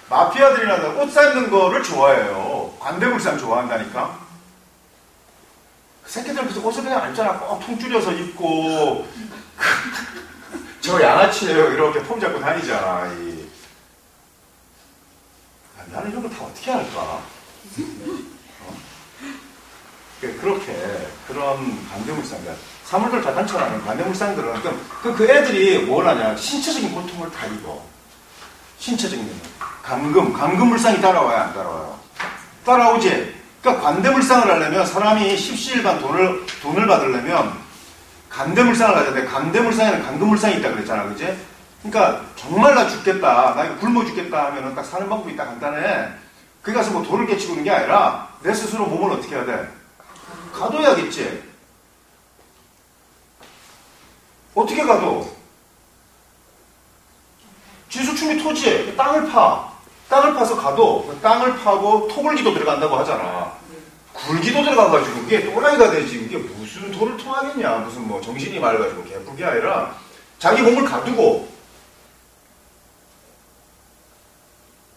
마피아들이라는 옷 사입는 거를 좋아해요. 관대물상 좋아한다니까? 그 새끼들 그래서 옷을 그냥 앉잖아. 꼭 통 줄여서 입고, 저 양아치예요. 이렇게 폼 잡고 다니잖아. 나는 이런 걸 다 어떻게 할까? 그런 관대물상들, 사물들 다 관찰하는 관대물상들은 그 애들이 뭘 하냐, 신체적인 고통을 다 입어. 신체적인 감금물상이 따라와요, 안 따라와요? 따라오지. 그러니까 관대물상을 하려면 사람이 십시일반 돈을 받으려면 간대물상을 가져야 돼. 간대물상에는 감금물상이 있다 그랬잖아, 그지? 그러니까 정말 나 죽겠다, 나 이거 굶어 죽겠다 하면은 딱 사는 방법이 딱 간단해. 거기 가서 뭐 돌을 깨치고 그런 게 아니라 내 스스로 몸을 어떻게 해야 돼? 가둬야겠지. 어떻게 가둬? 지수충이 토지에 땅을 파. 땅을 파서 가둬. 땅을 파고 토굴기도 들어간다고 하잖아. 굴기도 들어가가지고 그게 또라이가 되지. 그게 무슨 돌을 통하겠냐. 무슨 뭐 정신이 맑아가지고 개뿔게 아니라 자기 몸을 가두고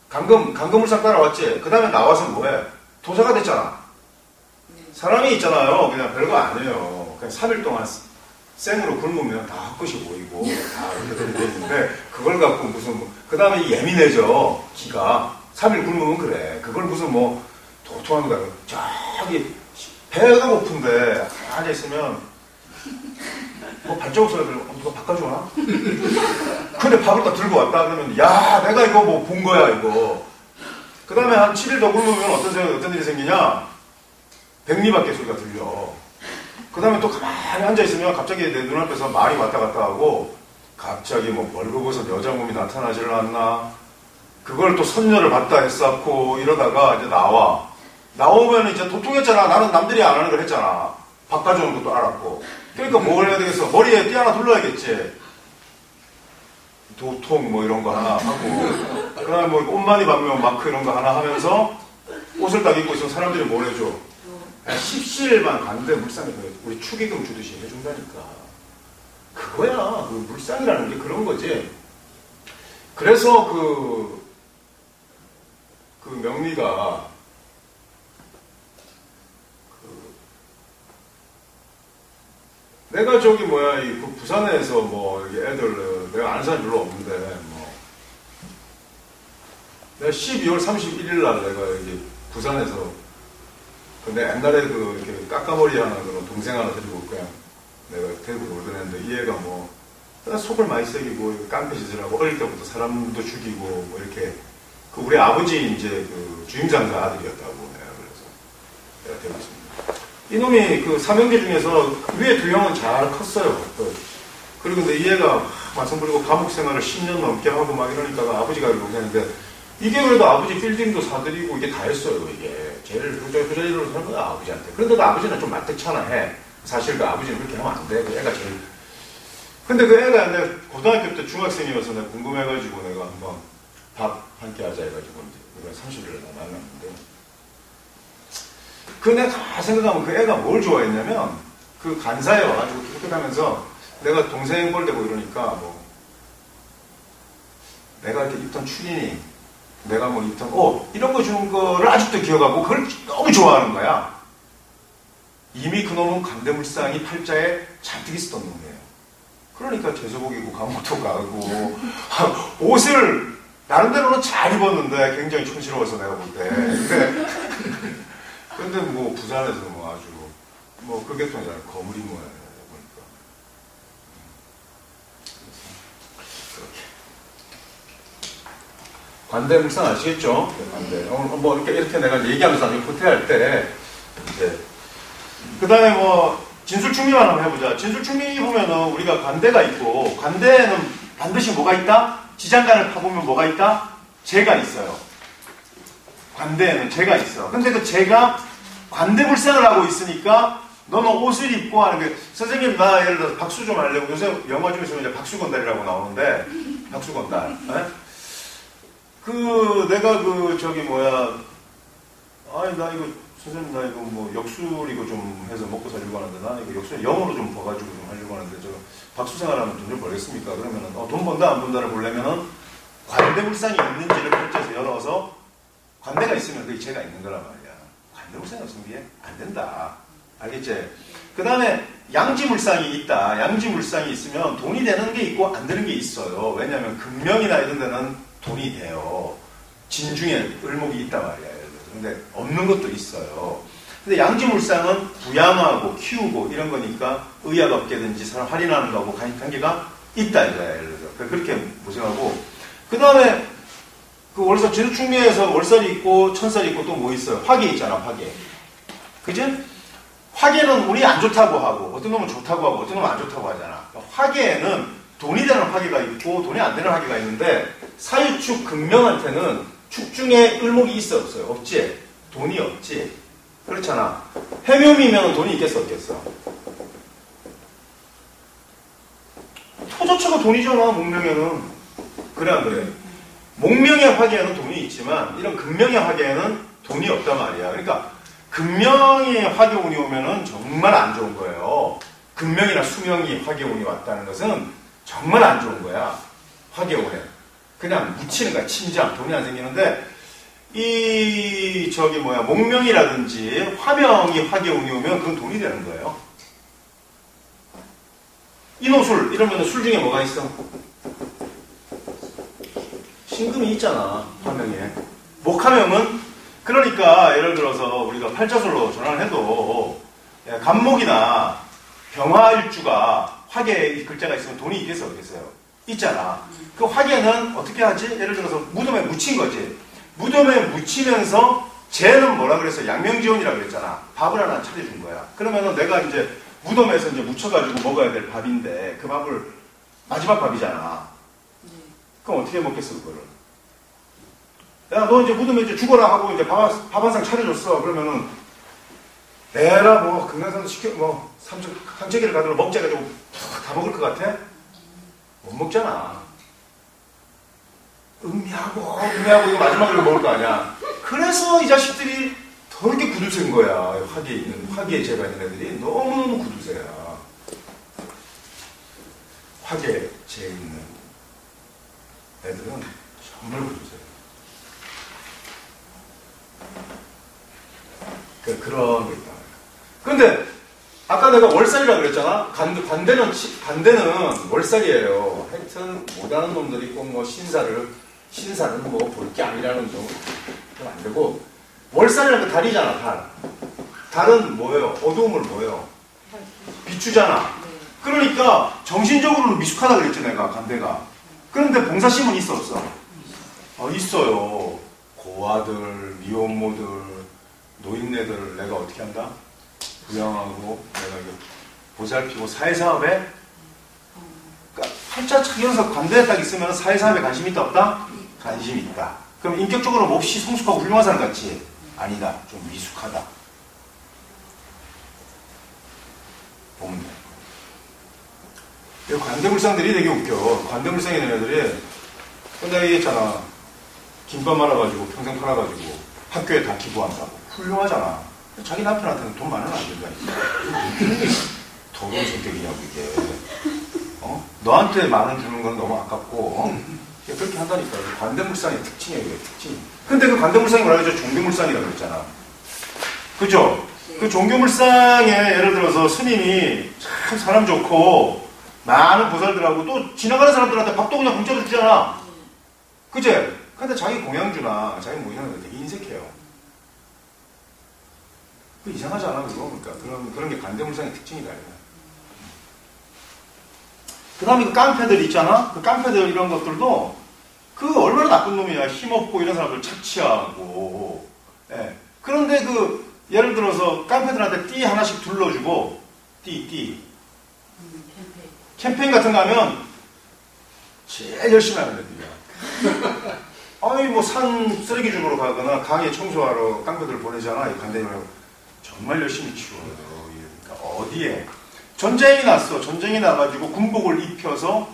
감금물상 따라왔지. 그 다음에 나와서 뭐해? 도사가 됐잖아. 사람이 있잖아요. 그냥 별거 아니에요. 그냥 3일 동안 생으로 굶으면 다 헛것이 보이고 다 이렇게 돼 있는데 그걸 갖고 무슨 그 다음에 예민해져. 기가 3일 굶으면 그래. 그걸 무슨 뭐 도통하는 거야. 저기 배가 고픈데 앉아 있으면 뭐 발자국 소리 들고 누가 바꿔주나? 근데 밥을 딱 들고 왔다 그러면 야 내가 이거 뭐 본 거야 이거. 그 다음에 한 7일 더 굶으면 어떤 일이 생기냐? 백리밖에 소리가 들려. 그 다음에 또 가만히 앉아있으면 갑자기 내 눈앞에서 말이 왔다 갔다 하고 갑자기 뭐 벌거벗은 여자 몸이 나타나지를 않나. 그걸 또 선녀를 봤다 했었고 이러다가 이제 나오면 이제 도통했잖아. 나는 남들이 안 하는 걸 했잖아. 바꿔주는 것도 알았고. 그러니까 뭘 해야 되겠어? 머리에 띠 하나 둘러야겠지. 도통 뭐 이런 거 하나 하고 그 다음에 뭐 옷만이 반면 마크 이런 거 하나 하면서 옷을 딱 입고 있으면 사람들이 뭘 해줘? 십시일반 관대 물상이 우리 축의금 주듯이 해준다니까. 그거야. 그 물상이라는 게 그런 거지. 그래서 그 명리가 내가 저기 뭐야 그 부산에서 뭐 애들 내가 아는 사람 별로 없는데 뭐 내가 12월 31일 날 내가 여기 부산에서 근데 옛날에 그 이렇게 까까머리 하는 그런 동생 하나 데리고 그냥 내가 데리고 놀던 애인데 이 애가 뭐 속을 많이 썩이고 깡패 짓을 하고 어릴 때부터 사람도 죽이고 뭐 이렇게 그 우리 아버지 이제 그 주임장사 아들이었다고 내가 그래서 내가 데리고 있습니다. 이놈이 그 삼형제 중에서 위에 두 형은 잘 컸어요. 그리고 근데 이 애가 말씀 부리고 감옥 생활을 10년 넘게 하고 막 이러니까 아버지가 이러고 했는데 이게 그래도 아버지 빌딩도 사드리고 이게 다 했어요. 이게 제일 부자리로 사는 거야 아버지한테. 그런데도 아버지는 좀 마뜩찮아 해. 사실 그 아버지는 그렇게 하면 안 돼. 그 애가 제일. 근데 그 애가 내가 고등학교 때 중학생이어서 내가 궁금해가지고 내가 한번 밥 한 끼 하자 해가지고 이제 30일을 다 만났는데 그 내가 다 생각하면 그 애가 뭘 좋아했냐면 그 간사에 와가지고 이렇게 하면서 내가 동생 볼 때고 이러니까 뭐 내가 이렇게 입던 추리닝 내가 뭐 입던 옷 이런 거 주는 거를 아직도 기억하고 그걸 너무 좋아하는 거야. 이미 그놈은 강대물상이 팔자에 잔뜩 있었던 놈이에요. 그러니까 죄수복이고 감옥도 가고 옷을 나름대로는 잘 입었는데 굉장히 촌스러워서 내가 볼 때. 근데 뭐 부산에서 뭐 아주 뭐 그게 또 아니라 거물이 뭐야 보니까 그렇게 관대물상 아시겠죠? 관대. 뭐 이렇게 내가 얘기하면서 나중에 후퇴할 때 이제 그 다음에 뭐 진술충리만 한번 해보자. 진술충리 보면은 우리가 관대가 있고 관대에는 반드시 뭐가 있다? 지장간을 파보면 뭐가 있다? 재가 있어요. 관대에는 재가 있어. 근데 그 재가 관대물상을 하고 있으니까 너는 옷을 입고 하는 게 선생님 나 예를 들어서 박수 좀 하려고 요새 영화 중에서 이제 박수건달이라고 나오는데 박수건달. 그 내가 그 저기 뭐야 아니 나 이거 선생님 나 이거 뭐 역술 이거 좀 해서 먹고 살려고 하는데 나는 이거 역술 영어로 좀 봐가지고 좀 하려고 하는데 저 박수 생활하면 돈 좀 벌겠습니까? 그러면은 돈 번다 안 번다를 보려면은 관대물상이 있는지를 결제해서 열어서 관대가 있으면 그게 죄가 있는 거란 말이야. 관대물상이 없으면 그게 안 된다. 알겠지? 그 다음에 양지물상이 있다. 양지물상이 있으면 돈이 되는 게 있고 안 되는 게 있어요. 왜냐하면 금명이나 이런 데는 돈이 돼요. 진중에 을목이 있단 말이야. 근데 없는 것도 있어요. 근데 양지물상은 부양하고 키우고 이런 거니까 의약업계든지 사람 할인하는 거하고 관계가 있다 이거야. 예를 들어서 그렇게 모생하고 그 다음에 그 월살 제주충리에서 월살이 있고 천살이 있고 또 뭐 있어요? 화계 있잖아. 화계. 그지? 화계는 운이 안 좋다고 하고 어떤 놈은 좋다고 하고 어떤 놈은 안 좋다고 하잖아. 화계에는 돈이 되는 화계가 있고 돈이 안 되는 화계가 있는데 사유축 금명한테는 축 중에 을목이 있어 없어요? 없지? 돈이 없지? 그렇잖아. 해묘미면 돈이 있겠어 없겠어? 토조차가 돈이잖아. 목명에는. 그래 안 그래? 목명의 화계에는 돈이 있지만 이런 금명의 화계에는 돈이 없단 말이야. 그러니까 금명의 화계운이 오면은 정말 안 좋은 거예요. 금명이나 수명이 화계운이 왔다는 것은 정말 안 좋은 거야. 화계운에. 그냥 묻히는 거야. 침잠. 돈이 안 생기는데 목명이라든지 화명이 화계운이 오면 그건 돈이 되는 거예요. 인호술 이러면 술 중에 뭐가 있어? 신금이 있잖아. 화명에. 목화명은 그러니까 예를 들어서 우리가 팔자술로 전환을 해도 간목이나 병화일주가 화계에 글자가 있으면 돈이 있겠어 없겠어요? 있잖아. 그 화계는 어떻게 하지? 예를 들어서 무덤에 묻힌 거지. 무덤에 묻히면서 쟤는 뭐라 그랬어? 양명지원이라 그랬잖아. 밥을 하나 차려준 거야. 그러면은 내가 이제 무덤에서 이제 묻혀가지고 먹어야 될 밥인데 그 밥을 마지막 밥이잖아. 그럼 어떻게 먹겠어 그거를? 야, 너 이제 무덤에 이제 죽어라 하고 이제 밥 한 상 차려줬어. 그러면은 내라 뭐 금강산도 시켜 뭐 삼척기를 가더라 먹자 가지고 다 먹을 것 같아? 못 먹잖아. 음미하고 이거 마지막으로 먹을 거 아니야. 그래서 이 자식들이 더 이렇게 구두쇠인 거야. 화계에 죄가 있는 애들이 너무너무 구두쇠야. 화계에 죄 있는 애들은 정말 구두쇠야. 그런 게 있다. 그런데 아까 내가 월살이라고 그랬잖아. 관대는 월살이에요. 하여튼 못하는 놈들이 꼭 뭐 신사는 뭐 볼 게 아니라는 좀 안 되고 월살이라는 게 달이잖아. 달은 뭐예요? 어두움을 뭐예요? 비추잖아. 그러니까 정신적으로는 미숙하다 그랬지 내가 관대가. 그런데 봉사심은 있어 없어? 있어요. 고아들, 미혼모들, 노인네들을 내가 어떻게 한다? 부양하고 내가 이거 보살피고 사회사업에 그러니까 팔자 착연서 관대에 딱 있으면 사회사업에 관심이 있다 없다? 관심이 있다. 그럼 인격적으로 몹시 성숙하고 훌륭한 사람 같지? 아니다. 좀 미숙하다. 보면 돼. 관대물상들이 되게 웃겨. 관대물상에 있는 애들이 근데 얘기했잖아. 김밥 말아가지고 평생 팔아가지고 학교에 다 기부한다고. 훌륭하잖아. 자기 남편한테는 돈 많으면 안 된다니까. 더러운 성격이냐고 이게. 너한테 만 원 주는 건 너무 아깝고 그렇게 한다니까. 관대물상의 특징이에요. 이게 특징. 근데 그 관대물상이 뭐라 그러죠? 종교물상이라고 그랬잖아. 그죠? 그 종교물상에 예를 들어서 스님이 참 사람 좋고 많은 보살들하고 또 지나가는 사람들한테 밥도 그냥 공짜로 주잖아. 그제? 근데 자기 공양주나 자기 모시는 되게 인색해요. 그 이상하잖아 그거. 그러니까 그런 게 관대물상의 특징이다. 그 다음에 그 깡패들 있잖아. 그 깡패들 이런 것들도 그 얼마나 나쁜 놈이야. 힘없고 이런 사람들 착취하고. 예. 그런데 예를 들어서 깡패들한테 띠 하나씩 둘러주고 띠 캠페인 같은 거 하면 제일 열심히 하는 애들이야. 아니 뭐 산 쓰레기 주우러 가거나 강에 청소하러 깡패들 보내잖아. 이 관대님을 정말 열심히 치워요. 그러니까 어디에 전쟁이 났어. 전쟁이 나가지고 군복을 입혀서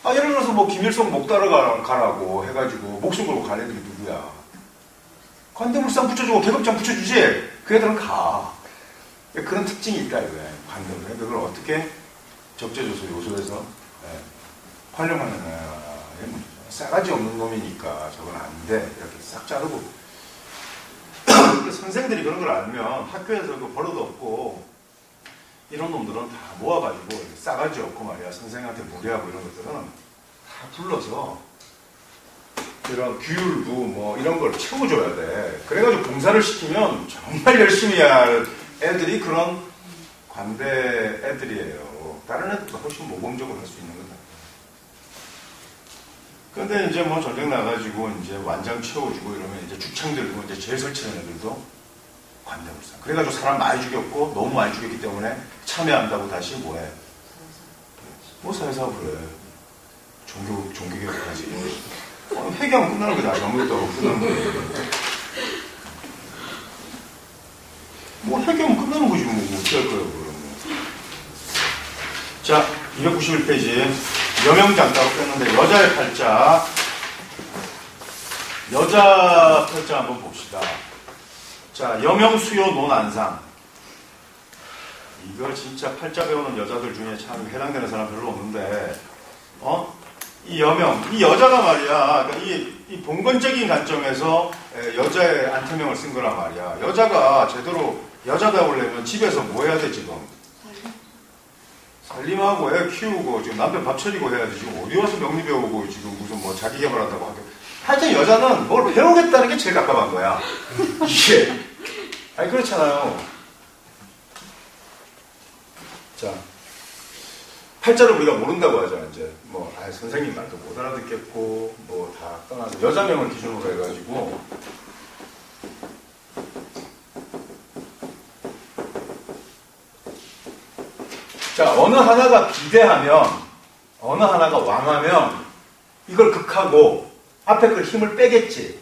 예를 들어서 뭐 김일성 목 따라 가라고 해가지고 목숨 걸고 갈 애들이 누구야? 관대물상 붙여주고 계급장 붙여주지. 그 애들은 가. 그런 특징이 있다 이거야. 관대물. 그걸 어떻게 적재조소 요소에서 활용하는 싸가지 없는 놈이니까 저건 안 돼. 이렇게 싹 자르고. 선생들이 그런 걸 알면 학교에서 그 버릇 없고 이런 놈들은 다 모아가지고 싸가지 없고 말이야. 선생한테 무례하고 이런 것들은 다 불러서 이런 규율부 뭐 이런 걸 채워줘야 돼. 그래가지고 봉사를 시키면 정말 열심히 할 애들이 그런 관대 애들이에요. 다른 애들도 훨씬 모범적으로 할 수 있는 거다. 근데 이제 뭐 전쟁 나가지고 이제 완장 채워주고 이러면 이제 죽창 들고 이제 제일 설치는 애들도 관대불사. 그래가지고 사람 많이 죽였고 너무 많이 죽였기 때문에 참여한다고 다시 뭐해? 뭐 사회사업을 해. 종교개혁까지. 회개하면 끝나는 거다. 아무것도 없고 끝나는 거야. 뭐 회개하면 끝나는 거지 뭐 어떻게 할 거예요 그러면. 자 291페이지 여명장 따로 뺐는데 여자의 팔자. 여자 팔자 한번 봅시다. 자 여명수요 논안상. 이거 진짜 팔자 배우는 여자들 중에 참 해당되는 사람 별로 없는데 이 여명, 이 여자가 말이야, 그러니까 이 봉건적인 관점에서 여자의 안태명을 쓴 거란 말이야. 여자가 제대로 여자 배우려면 집에서 뭐 해야 돼 지금? 살림하고 애 키우고 지금 남편 밥 차리고 해야지. 지금 어디 와서 명리 배우고 지금 무슨 뭐 자기 개발한다고 하게. 하여튼 여자는 뭘 배우겠다는 게 제일 갑갑한 거야. 이게. 아니 그렇잖아요. 자. 팔자를 우리가 모른다고 하죠. 이제 뭐 선생님 말도 못 알아듣겠고 뭐 다 떠나서 여자명을 기준으로 해가지고 자 어느 하나가 비대하면 어느 하나가 왕하면 이걸 극하고 앞에 그 힘을 빼겠지.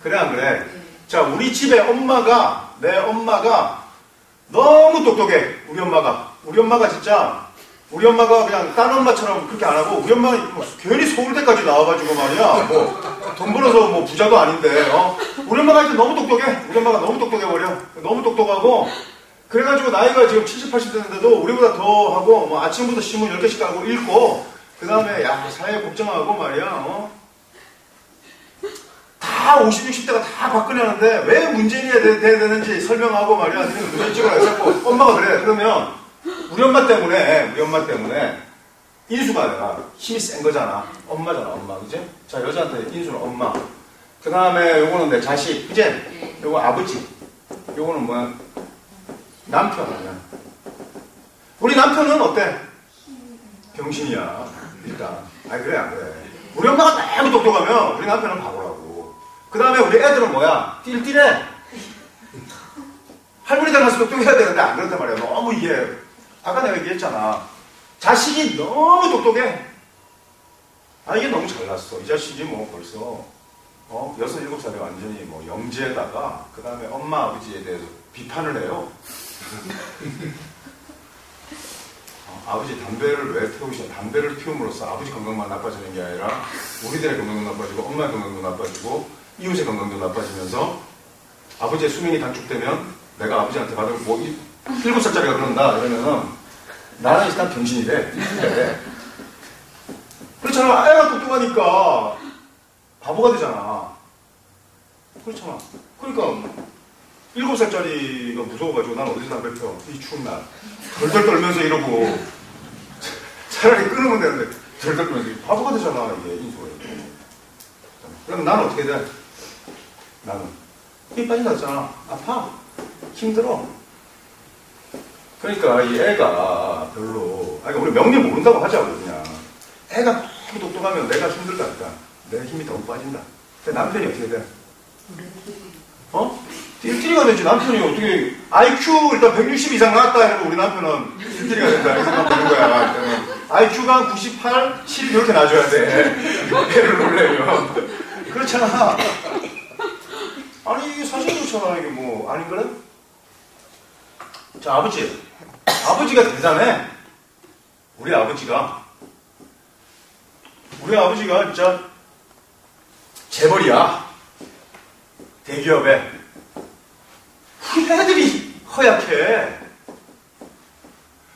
그래 안 그래? 자 우리 집에 엄마가 내 엄마가 너무 똑똑해. 우리 엄마가 진짜 우리 엄마가 그냥 딴 엄마처럼 그렇게 안 하고 우리 엄마가 뭐 괜히 서울대까지 나와가지고 말이야 뭐 돈 벌어서 뭐 부자도 아닌데 우리 엄마가 이제 너무 똑똑해. 우리 엄마가 너무 똑똑해버려. 너무 똑똑하고 그래가지고 나이가 지금 70, 80 됐는데도 우리보다 더 하고 뭐 아침부터 신문 10개씩 깔고 읽고 그 다음에 야 사회 걱정하고 말이야 다 50, 60대가 다 박근혜 하는데 왜 문재인이 돼야 되는지 설명하고 말이야. 문재인 찍어라 해서 엄마가 그래. 그러면 우리 엄마 때문에 인수가 내가 힘이 센 거잖아. 엄마잖아, 엄마. 그지? 자, 여자한테 인수는 엄마. 그 다음에 요거는 내 자식. 그지? 요거 아버지. 요거는 뭐야? 남편 아니야. 우리 남편은 어때? 병신이야. 일단. 아니, 그래, 안 그래. 우리 엄마가 너무 똑똑하면 우리 남편은 바보라고. 그 다음에 우리 애들은 뭐야? 띨띨해. 할머니 닮아서 똑똑해야 되는데 안 그렇단 말이야. 너무 이게. 아까 내가 얘기했잖아. 자식이 너무 똑똑해. 아, 이게 너무 잘났어. 이 자식이 뭐 벌써, 6, 7살에 완전히 뭐 영지에다가, 그 다음에 엄마, 아버지에 대해서 비판을 해요. 아버지 담배를 왜 태우시냐. 담배를 피움으로써 아버지 건강만 나빠지는 게 아니라, 우리들의 건강도 나빠지고, 엄마의 건강도 나빠지고, 이웃의 건강도 나빠지면서, 아버지의 수명이 단축되면, 내가 아버지한테 받을 뭐, 7살짜리가 그런다 이러면은 나는 일단 병신이래. 그렇잖아. 애가 똑똑하니까 바보가 되잖아. 그렇잖아. 그러니까 7살짜리가 무서워가지고 난 어디서 담배 펴. 이 추운 날 덜덜 떨면서 이러고 차라리 끊으면 되는데 덜덜 떨면서 바보가 되잖아. 이게 인수가. 그럼 난 어떻게 돼? 나는 힘이 빠진다잖아. 아파. 힘들어. 그러니까 이 애가 별로, 아니 우리 명리 모른다고 하자고 그냥. 애가 너무 똑똑하면 내가 힘들다니까. 내 힘이 너무 빠진다. 근데 남편이 어떻게 돼? 띨띨이가 되지. 남편이 어떻게 IQ 일단 160 이상 나왔다 해도 우리 남편은 띨띨이가 된다. 이렇게 생각하는 거야. IQ가 한 98, 7 이렇게 놔줘야 돼. 애를 놀래면. 그렇잖아. 아니 이게 사실 그렇잖아. 이게 뭐 아닌 그래? 자, 아버지가 대단해. 우리 아버지가 진짜 재벌이야. 대기업에. 우리 애들이 허약해.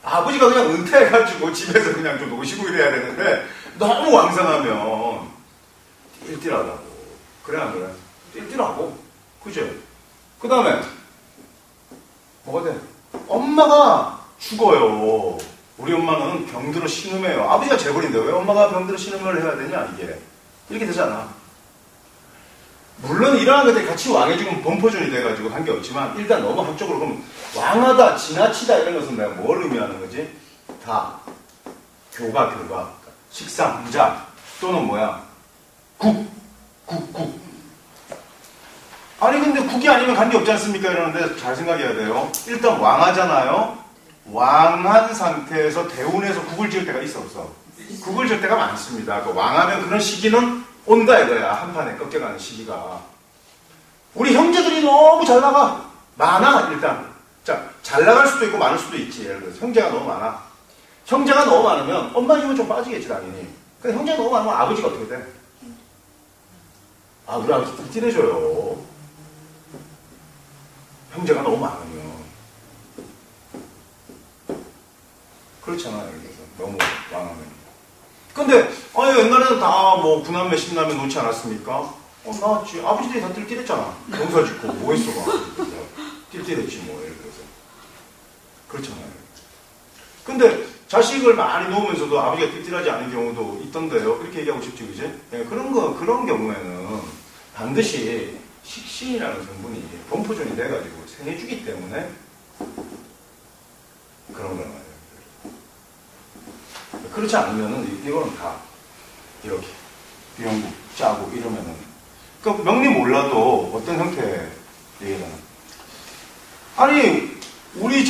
아버지가 그냥 은퇴해가지고 집에서 그냥 좀 노시고 이래야 되는데 너무 왕성하면 띨띨하다고. 그래 안 그래? 띨띨하고. 그죠? 그 다음에 뭐가 돼? 엄마가 죽어요. 우리 엄마는 병들어 신음해요. 아버지가 재벌인데 왜 엄마가 병들어 신음을 해야 되냐 이게. 이렇게 되잖아. 물론 이러한 것들이 같이 왕해지면 범퍼존이 돼가지고 한 게 없지만 일단 너무 한쪽으로 그러면 왕하다, 지나치다 이런 것은 내가 뭘 의미하는 거지? 다 교가 식상, 문자 또는 뭐야? 국. 아니 근데 국이 아니면 관계 없지 않습니까? 이러는데 잘 생각해야 돼요. 일단 왕하잖아요. 왕한 상태에서 대운에서 국을 지을 때가 있어 없어? 국을 지을 때가 많습니다. 그 왕하면 그런 시기는 온다 이거야. 한판에 꺾여가는 시기가. 우리 형제들이 너무 잘 나가. 많아 일단. 자, 잘 나갈 수도 있고 많을 수도 있지. 예를 들어서 형제가 너무 많아. 형제가 너무 많으면 엄마 힘은 좀 빠지겠지 당연히. 근데 형제가 너무 많으면 아버지가 어떻게 돼? 아, 우리 아버지 띠띠해줘요. 형제가 너무 많으면. 그렇잖아요. 그래서 너무 왕하면. 근데 옛날에는 다 뭐 구남매 십남매 놓지 않았습니까? 나왔지. 아버지들이 다 뜰뜰했잖아. 농사 짓고 뭐 했어 봐. 뜰뜰했지 뭐 예를 들어서. 그렇잖아요. 근데 자식을 많이 놓으면서도 아버지가 뜰뜰하지 않은 경우도 있던데요. 이렇게 얘기하고 싶지, 그지? 네, 그런 경우에는 반드시 식신이라는 성분이 범포존이 돼가지고 생해주기 때문에 그런 거란 말이에요. 그렇지 않으면은 이거는 다 이렇게 비형국 짜고 이러면은 그 명리 몰라도 어떤 형태의 얘기는 아니 우리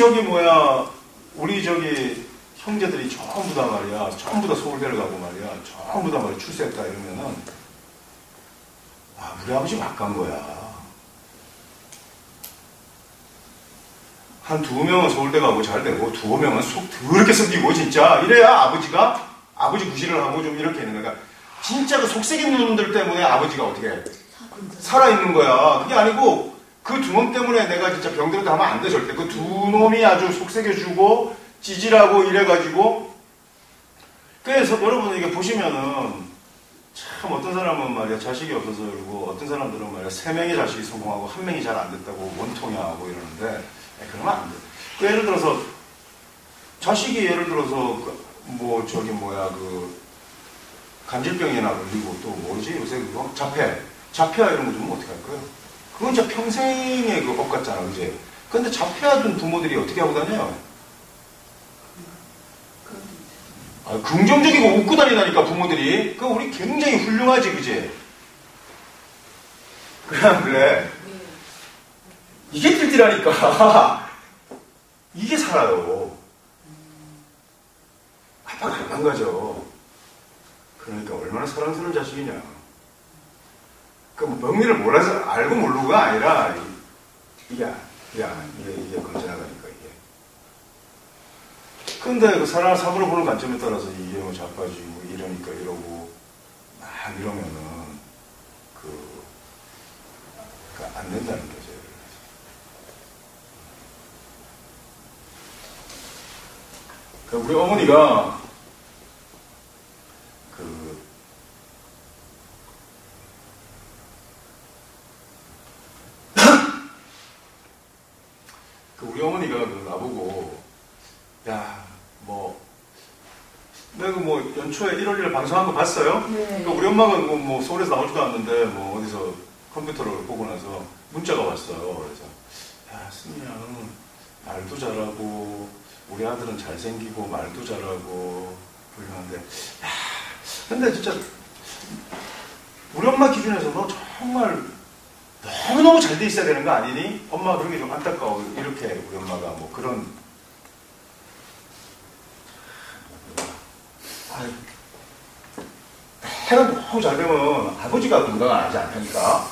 형제들이 전부 다 말이야 전부 다 서울대를 가고 말이야 전부 다 말이야 출세했다 이러면은 우리 아버지 막간 거야. 한 2명은 서울대 가고 잘 되고 2명은 속 더럽게 썩이고 진짜 이래야 아버지 구실을 하고 좀 이렇게 있는 거야. 진짜 그 속색인 놈들 때문에 아버지가 어떻게 살아있는 거야. 그게 아니고 그 2놈 때문에 내가 진짜 병들었다 하면 안 돼 절대. 그 2놈이 아주 속색여주고 찌질하고 이래가지고 그래서 여러분 이게 보시면은 참 어떤 사람은 말이야 자식이 없어서 그러고 어떤 사람들은 말이야 3명의 자식이 성공하고 1명이 잘 안 됐다고 원통이하고 이러는데 그러면 안 돼. 예를 들어서 자식이 예를 들어서 간질병이나 걸리고 또 뭐지 요새 그거 자폐아 이런 거 주면 어떻게 할 거예요? 그건 진짜 평생의 그 업 같잖아, 그지? 근데 자폐아 둔 부모들이 어떻게 하고 다녀요? 긍정적이고 웃고 다니다니까 부모들이. 그 우리 굉장히 훌륭하지, 그지? 그래. 이게 뜰뜰하니까 이게 살아요. 아빠가 안 망가져. 그러니까 얼마나 사랑스러운 자식이냐. 그 명리를 몰라서 알고 모르고가 아니라 이게 건전하다니까 이게. 근데 그 사람을 사부로 보는 관점에 따라서 이게 뭐 자빠지고 이러니까 이러고 막 이러면은 안 된다는 거죠. 우리 어머니가 우리 어머니가 나보고 내가 연초에 1월 1일 방송한 거 봤어요? 네. 그러니까 우리 엄마가 서울에서 나오지도 않는데 어디서 컴퓨터를 보고 나서 문자가 왔어요. 그래서 승민아 너는 말도 잘하고 우리 아들은 잘생기고 말도 잘하고 훌륭한데 근데 진짜 우리 엄마 기준에서 너 정말 너무너무 잘 돼 있어야 되는 거 아니니? 엄마가 그런 게 좀 안타까워. 이렇게 우리 엄마가 그런 해가 너무 잘 되면 아버지가 건강하지 않다니까.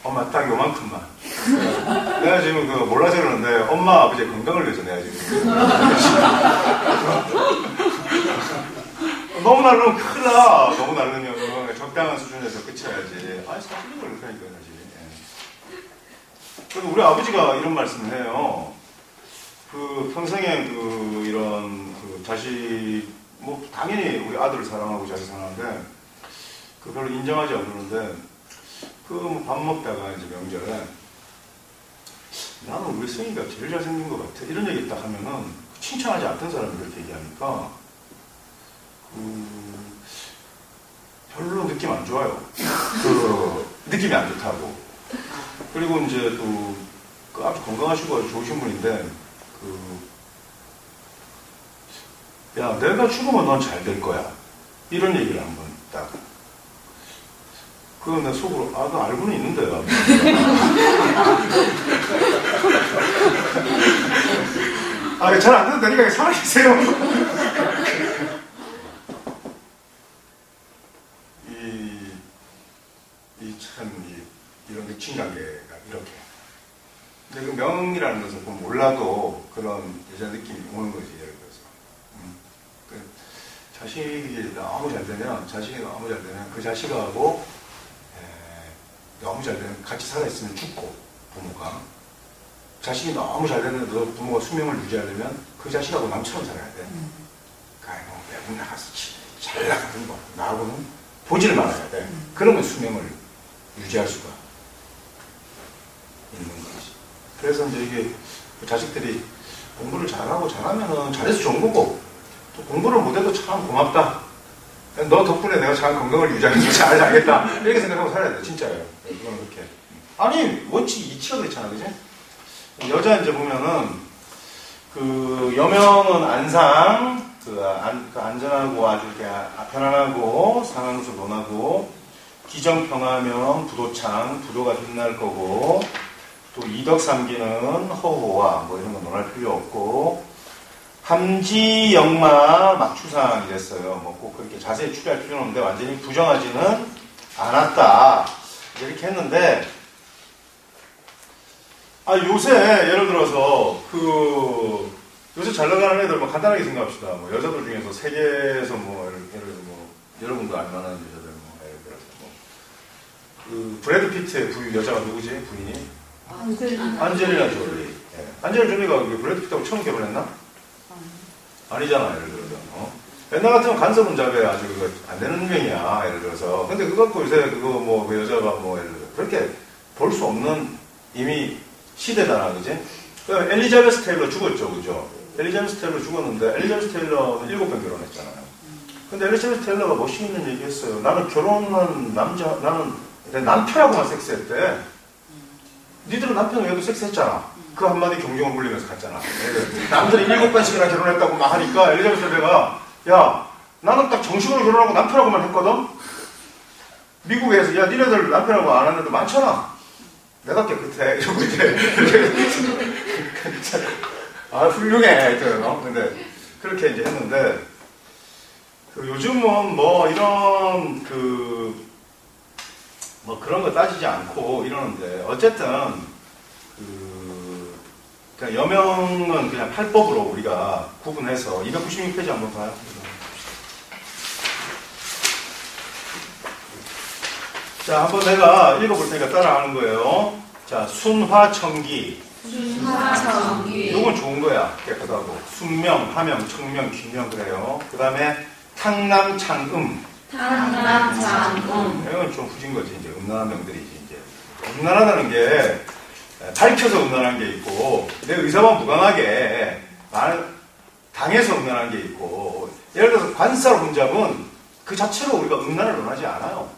엄마 딱 요만큼만. 내가 지금 몰라서 그러는데 엄마 아버지의 건강을 위해서 내가 지금 너무 나르면 큰일 나. 너무 나르면 적당한 수준에서 끝이어야지. 사실은 그렇다니까 사실. 그래서 우리 아버지가 이런 말씀을 해요. 평생에 이런 자식 당연히 우리 아들을 사랑하고 자식 사랑하는데 별로 인정하지 않는데 밥 먹다가 이제 명절에 나는 우리 승희가 제일 잘생긴 것 같아. 이런 얘기 딱 하면은 칭찬하지 않던 사람이 그렇게 얘기하니까 별로 느낌 안 좋아요. 그 느낌이 안 좋다고. 그리고 이제 또 아주 건강하시고 좋으신 분인데 야, 내가 죽으면 넌 잘 될 거야. 이런 얘기를 한번 딱. 그거 내 속으로, 너 알고는 있는데. 잘 안 돼도 되니까 살아계세요. 이런 미친 관계가 이렇게. 근데 그 명이라는 것을 보면 몰라도 그런 여자 느낌이 오는 거지, 예를 들어서. 자식이 너무 잘 되면, 그 자식하고 너무 잘 되면 같이 살아있으면 죽고, 부모가. 자식이 너무 잘 되는데도 부모가 수명을 유지하려면 그 자식하고 남처럼 살아야 돼. 그러니까 외국 나가서 잘 나가는 거, 나하고는 보지를 말아야 돼. 그러면 수명을 유지할 수가 있는 거지. 그래서 이제 이게 자식들이 공부를 잘하면은 잘해서 좋은 거고, 또 공부를 못해도 참 고맙다. 너 덕분에 내가 참 건강을 유지하면서 잘 살겠다. 이렇게 생각하고 살아야 돼, 진짜예요. 그건 그렇게. 아니, 원칙 이치가 그렇잖아, 그지? 여자 이제 보면은, 여명은 안상, 안전하고 아주 이렇게 편안하고, 상황에서 논하고, 기정평하면 부도창, 부도가 빛날 거고, 또 이덕삼기는 허호와 뭐 이런 거 논할 필요 없고, 함지영마 막추상 이랬어요. 뭐 꼭 그렇게 자세히 추리할 필요는 없는데 완전히 부정하지는 않았다. 이렇게 했는데, 요새 예를 들어서 요새 잘 나가는 애들 뭐 간단하게 생각합시다. 뭐 여자들 중에서 세계에서 예를 들어 여러분도 알 만한 여자들 예를 들어서 브래드 피트의 여자가 누구지? 부인이? 안젤리나 졸리. 안젤리나 졸리가 브래드 피트하고 처음 결혼했나? 아니잖아, 예를 들어서. 옛날 같으면 간섭은 잡에 아주 안 되는 유행이야, 예를 들어서. 근데 그거 갖고 요새 그 여자가 예를 들어 그렇게 볼 수 없는 이미 시대잖아, 그지? 엘리자베스 테일러 죽었죠, 그죠? 엘리자베스 테일러 죽었는데, 엘리자베스 테일러는 7번 결혼했잖아요. 근데 엘리자베스 테일러가 멋있는 얘기 했어요. 나는 결혼한 나는 내 남편하고만 섹스했대. 니들은 남편 외에도 섹스했잖아. 그 한마디 경종을 물리면서 갔잖아. 남들이 7번씩이나 결혼했다고 막 하니까 엘리자베스 테일러가, 야, 나는 딱 정식으로 결혼하고 남편하고만 했거든? 미국에서, 야, 니네들 남편하고 안 하는 애들 많잖아. 내가 깨끗해. 이러고 이제. 훌륭해. 근데, 그렇게 이제 했는데, 요즘은 이런, 그런 거 따지지 않고 이러는데, 어쨌든, 그냥 여명은 그냥 팔법으로 우리가 구분해서, 296페이지 한번 봐요. 자, 한번 내가 읽어볼 테니까 따라하는 거예요. 자, 순화청기. 이건 좋은 거야. 깨끗하고. 순명, 화명, 청명, 귀명 그래요. 그 다음에 탕남창음. 이건 좀 후진 거지. 이제 음란한 명들이지. 이제 음란하다는 게 밝혀서 음란한 게 있고, 내 의사와 무관하게 당해서 음란한 게 있고, 예를 들어서 관살 혼잡은 그 자체로 우리가 음란을 논하지 않아요.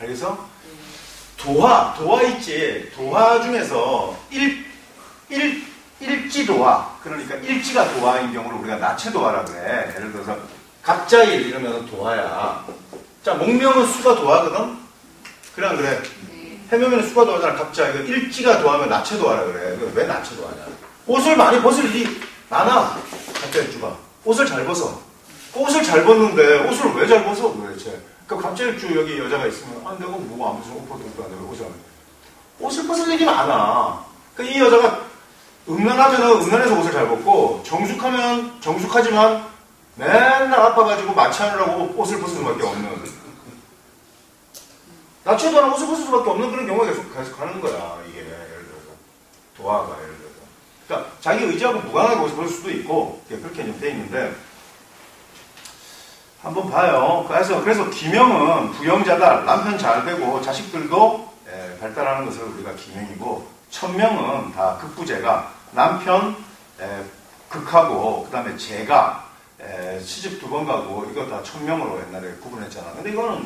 알겠어? 도화 있지. 도화 중에서 일지도화. 그러니까 일지가 도화인 경우를 우리가 나체도화라 그래. 예를 들어서 갑자일 이러면 도화야. 자, 목명은 수가 도화거든? 그래 안 그래? 해명은 수가 도화잖아. 갑자일. 일지가 도화면 나체도화라 그래. 왜 나체도화냐? 옷을 많이 벗을 일이 많아. 갑자일 주가. 옷을 잘 벗어. 옷을 잘 벗는데 옷을 왜 잘 벗어 도대체? 갑자기 여기 여자가 있으면, 내가 뭐가 아무튼 옷 벗고 안 되고 옷을 벗을 일이 많아. 이 여자가 음란하면 음란해서 옷을 잘 벗고, 정숙하면 정숙하지만 맨날 아파가지고 마취하느라고 옷을 벗을 수밖에 없는. 나체도는 옷을 벗을 수밖에 없는 그런 경우가 계속 가는 거야, 이게. 예를 들어서. 도화가, 예를 들어서. 그러니까 자기 의지하고 무관하게 옷을 벗을 수도 있고, 그렇게 좀 돼 있는데, 한번 봐요. 그래서 기명은 부영자다. 남편 잘 되고 자식들도 발달하는 것을 우리가 기명이고, 천명은 다 극부제가 남편 극하고, 그 다음에 제가 시집 2번 가고 이거 다 천명으로 옛날에 구분했잖아. 근데 이거는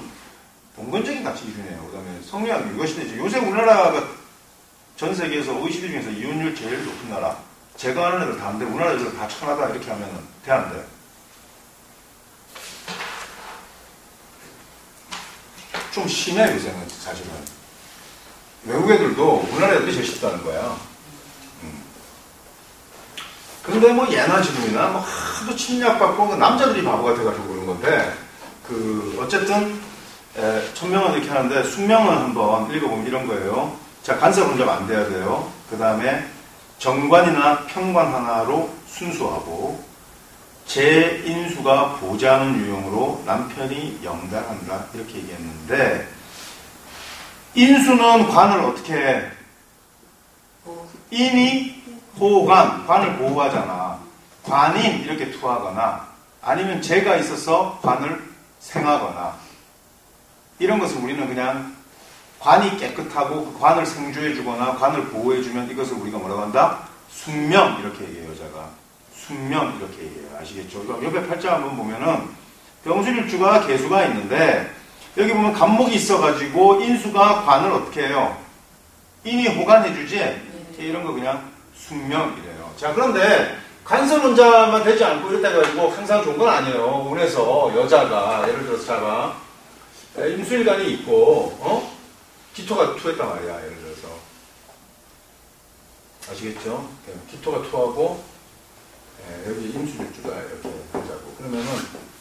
봉건적인 가치 기준이에요. 그 다음에 성리학 이것인데 요새 우리나라가 전 세계에서 OECD 중에서 이혼율 제일 높은 나라. 제가 아는 애들 다 안 돼. 우리나라 애들 다 천하다 이렇게 하면은 돼 안 돼? 좀 심해 요새는 사실은. 외국 애들도 우리나라 애들이 제일 쉽다는 거야. 근데 뭐 예나 지금이나 뭐 하도 침략받고 남자들이 바보 같아가지고 그런 건데 어쨌든 천명은 이렇게 하는데 숙명은 한번 읽어보면 이런 거예요. 자, 간섭 혼잡 안 돼야 돼요. 그 다음에 정관이나 평관 하나로 순수하고 제인수가 보좌하는 유형으로 남편이 영달한다 이렇게 얘기했는데 인수는 관을 어떻게 해? 인이 호관, 관을 보호하잖아. 관인 이렇게 투하거나 아니면 재가 있어서 관을 생하거나 이런 것을 우리는 그냥 관이 깨끗하고 그 관을 생주해주거나 관을 보호해주면 이것을 우리가 뭐라고 한다? 숙명 이렇게 얘기해요. 여자가 숙명 이렇게 얘기해요. 아시겠죠? 옆에 팔자 한번 보면은 병술일주가 개수가 있는데 여기 보면 간목이 있어가지고 인수가 관을 어떻게 해요? 인이 호관해주지? 이런 거 그냥 숙명이래요. 자, 그런데 간섭원자만 되지 않고 이렇다 해가지고 항상 좋은 건 아니에요. 운에서 여자가 예를 들어서 자가 임수일간이 있고 기토가 투했단 말이야. 예를 들어서 아시겠죠? 기토가 투하고 여기 임수일주가 이렇게 하자고 그러면은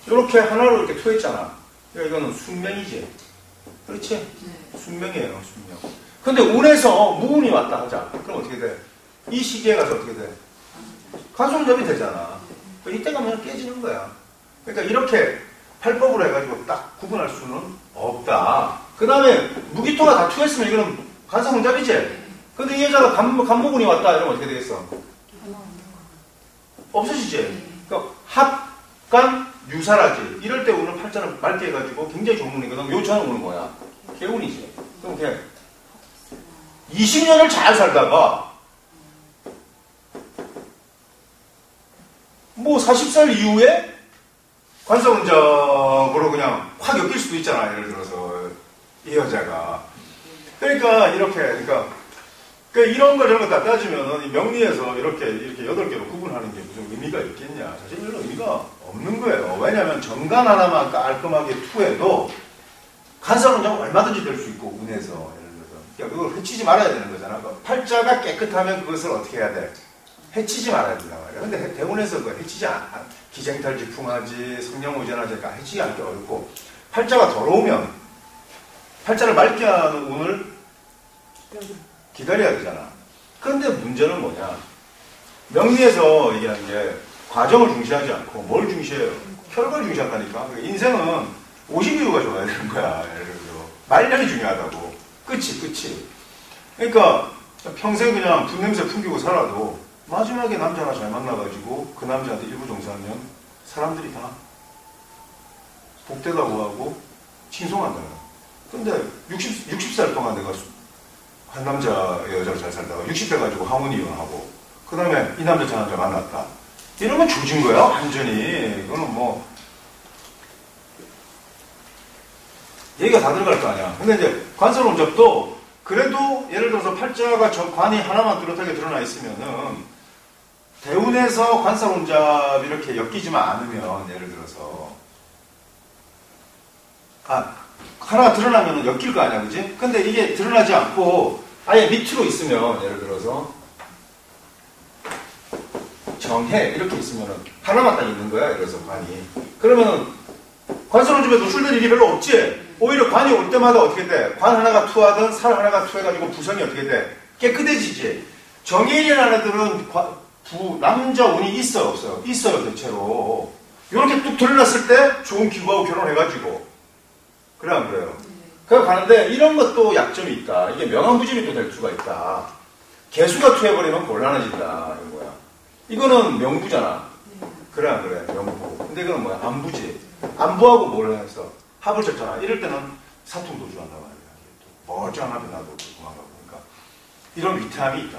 이렇게 하나로 이렇게 투했잖아. 그러니까 이거는 숙명이지. 그렇지? 숙명이에요. 숙명. 근데 운에서 무운이 왔다 하자. 그럼 어떻게 돼? 이 시기에 가서 어떻게 돼? 간섭점이 되잖아. 이때 가면 깨지는 거야. 그러니까 이렇게 팔법으로 해가지고 딱 구분할 수는 없다. 그 다음에 무기토가 다 투했으면 이거는 간섭혼잡이지. 근데 이 여자가 간목운이 왔다 이러면 어떻게 되겠어? 없어지지. 그러니까 합간 유사라지. 이럴 때 우는 팔자를 맑게 해가지고 굉장히 좋은 운이거든. 요차는 운은 뭐야? 개운이지. 그럼 걔 20년을 잘 살다가 뭐 40살 이후에 관섭원잡으로 그냥 확 엮일 수도 있잖아. 예를 들어서 이 여자가. 그러니까 이렇게 그러니까 이런 거 저런 거 다 따지면 명리에서 이렇게 8개로 구분하는 게 무슨 의미가 있겠냐. 사실 별로 의미가 없는 거예요. 왜냐하면 정관 하나만 깔끔하게 투해도 간섭원잡은 얼마든지 될 수 있고 운에서 예를 들어서 그러니까 그걸 해치지 말아야 되는 거잖아. 팔자가 깨끗하면 그것을 어떻게 해야 돼? 해치지 말아야 된단 말이야. 근데 대운에서 그거 해치지 않아. 기생탈지풍하지, 성령오전하지, 그러니까 해치지 않기 어렵고, 팔자가 더러우면, 팔자를 맑게 하는 운을 기다려야 되잖아. 그런데 문제는 뭐냐. 명리에서 얘기하는 게, 과정을 중시하지 않고, 뭘 중시해요? 결과를 중시한다니까. 그러니까 인생은 50이유가 좋아야 되는 거야. 예를 들어서. 말년이 중요하다고. 끝이. 그러니까, 평생 그냥 분냄새 풍기고 살아도, 마지막에 남자가 잘 만나가지고 그 남자한테 일부 종사하면 사람들이 다 복되다고 하고 칭송한다는 거야. 근데 60살 동안 내가 한 남자 여자를 잘 살다가 60대 가지고 항원 이혼하고 그 다음에 이 남자 저 남자 만났다. 이러면 조진 거야 완전히. 이거는 뭐 얘기가 다 들어갈 거 아니야. 근데 이제 관섭원잡도 그래도 예를 들어서 팔자가 관이 하나만 뚜렷하게 드러나 있으면은 대운에서 관섭원잡이 이렇게 엮이지만 않으면 예를 들어서 하나가 드러나면 엮일 거 아니야, 그지? 근데 이게 드러나지 않고 아예 밑으로 있으면 예를 들어서 정해 이렇게 있으면은 하나만 딱 있는 거야. 그래서 관이 그러면은 관섭원잡에도 술될 일이 별로 없지. 오히려 관이 올 때마다 어떻게 돼? 관 하나가 투하든 살 하나가 투해가지고 부성이 어떻게 돼? 깨끗해지지. 정해일이라는 애들은 남자 운이 있어요, 없어요? 있어요, 대체로. 이렇게 뚝 드러났을 때 좋은 기부하고 결혼해가지고. 그래, 안 그래요? 그래 가는데 이런 것도 약점이 있다. 이게 명암부진이 또 될 수가 있다. 개수가 투해버리면 곤란해진다. 이런 거야. 이거는 명부잖아. 그래, 안 그래? 명부. 근데 이거는 뭐야? 안부지. 안부하고 뭘 해서? 합을 쳤잖아. 이럴 때는 사통 도주한단 말이야. 멀쩡하게 나도 도망가고. 그러니까 이런 위태함이 있다.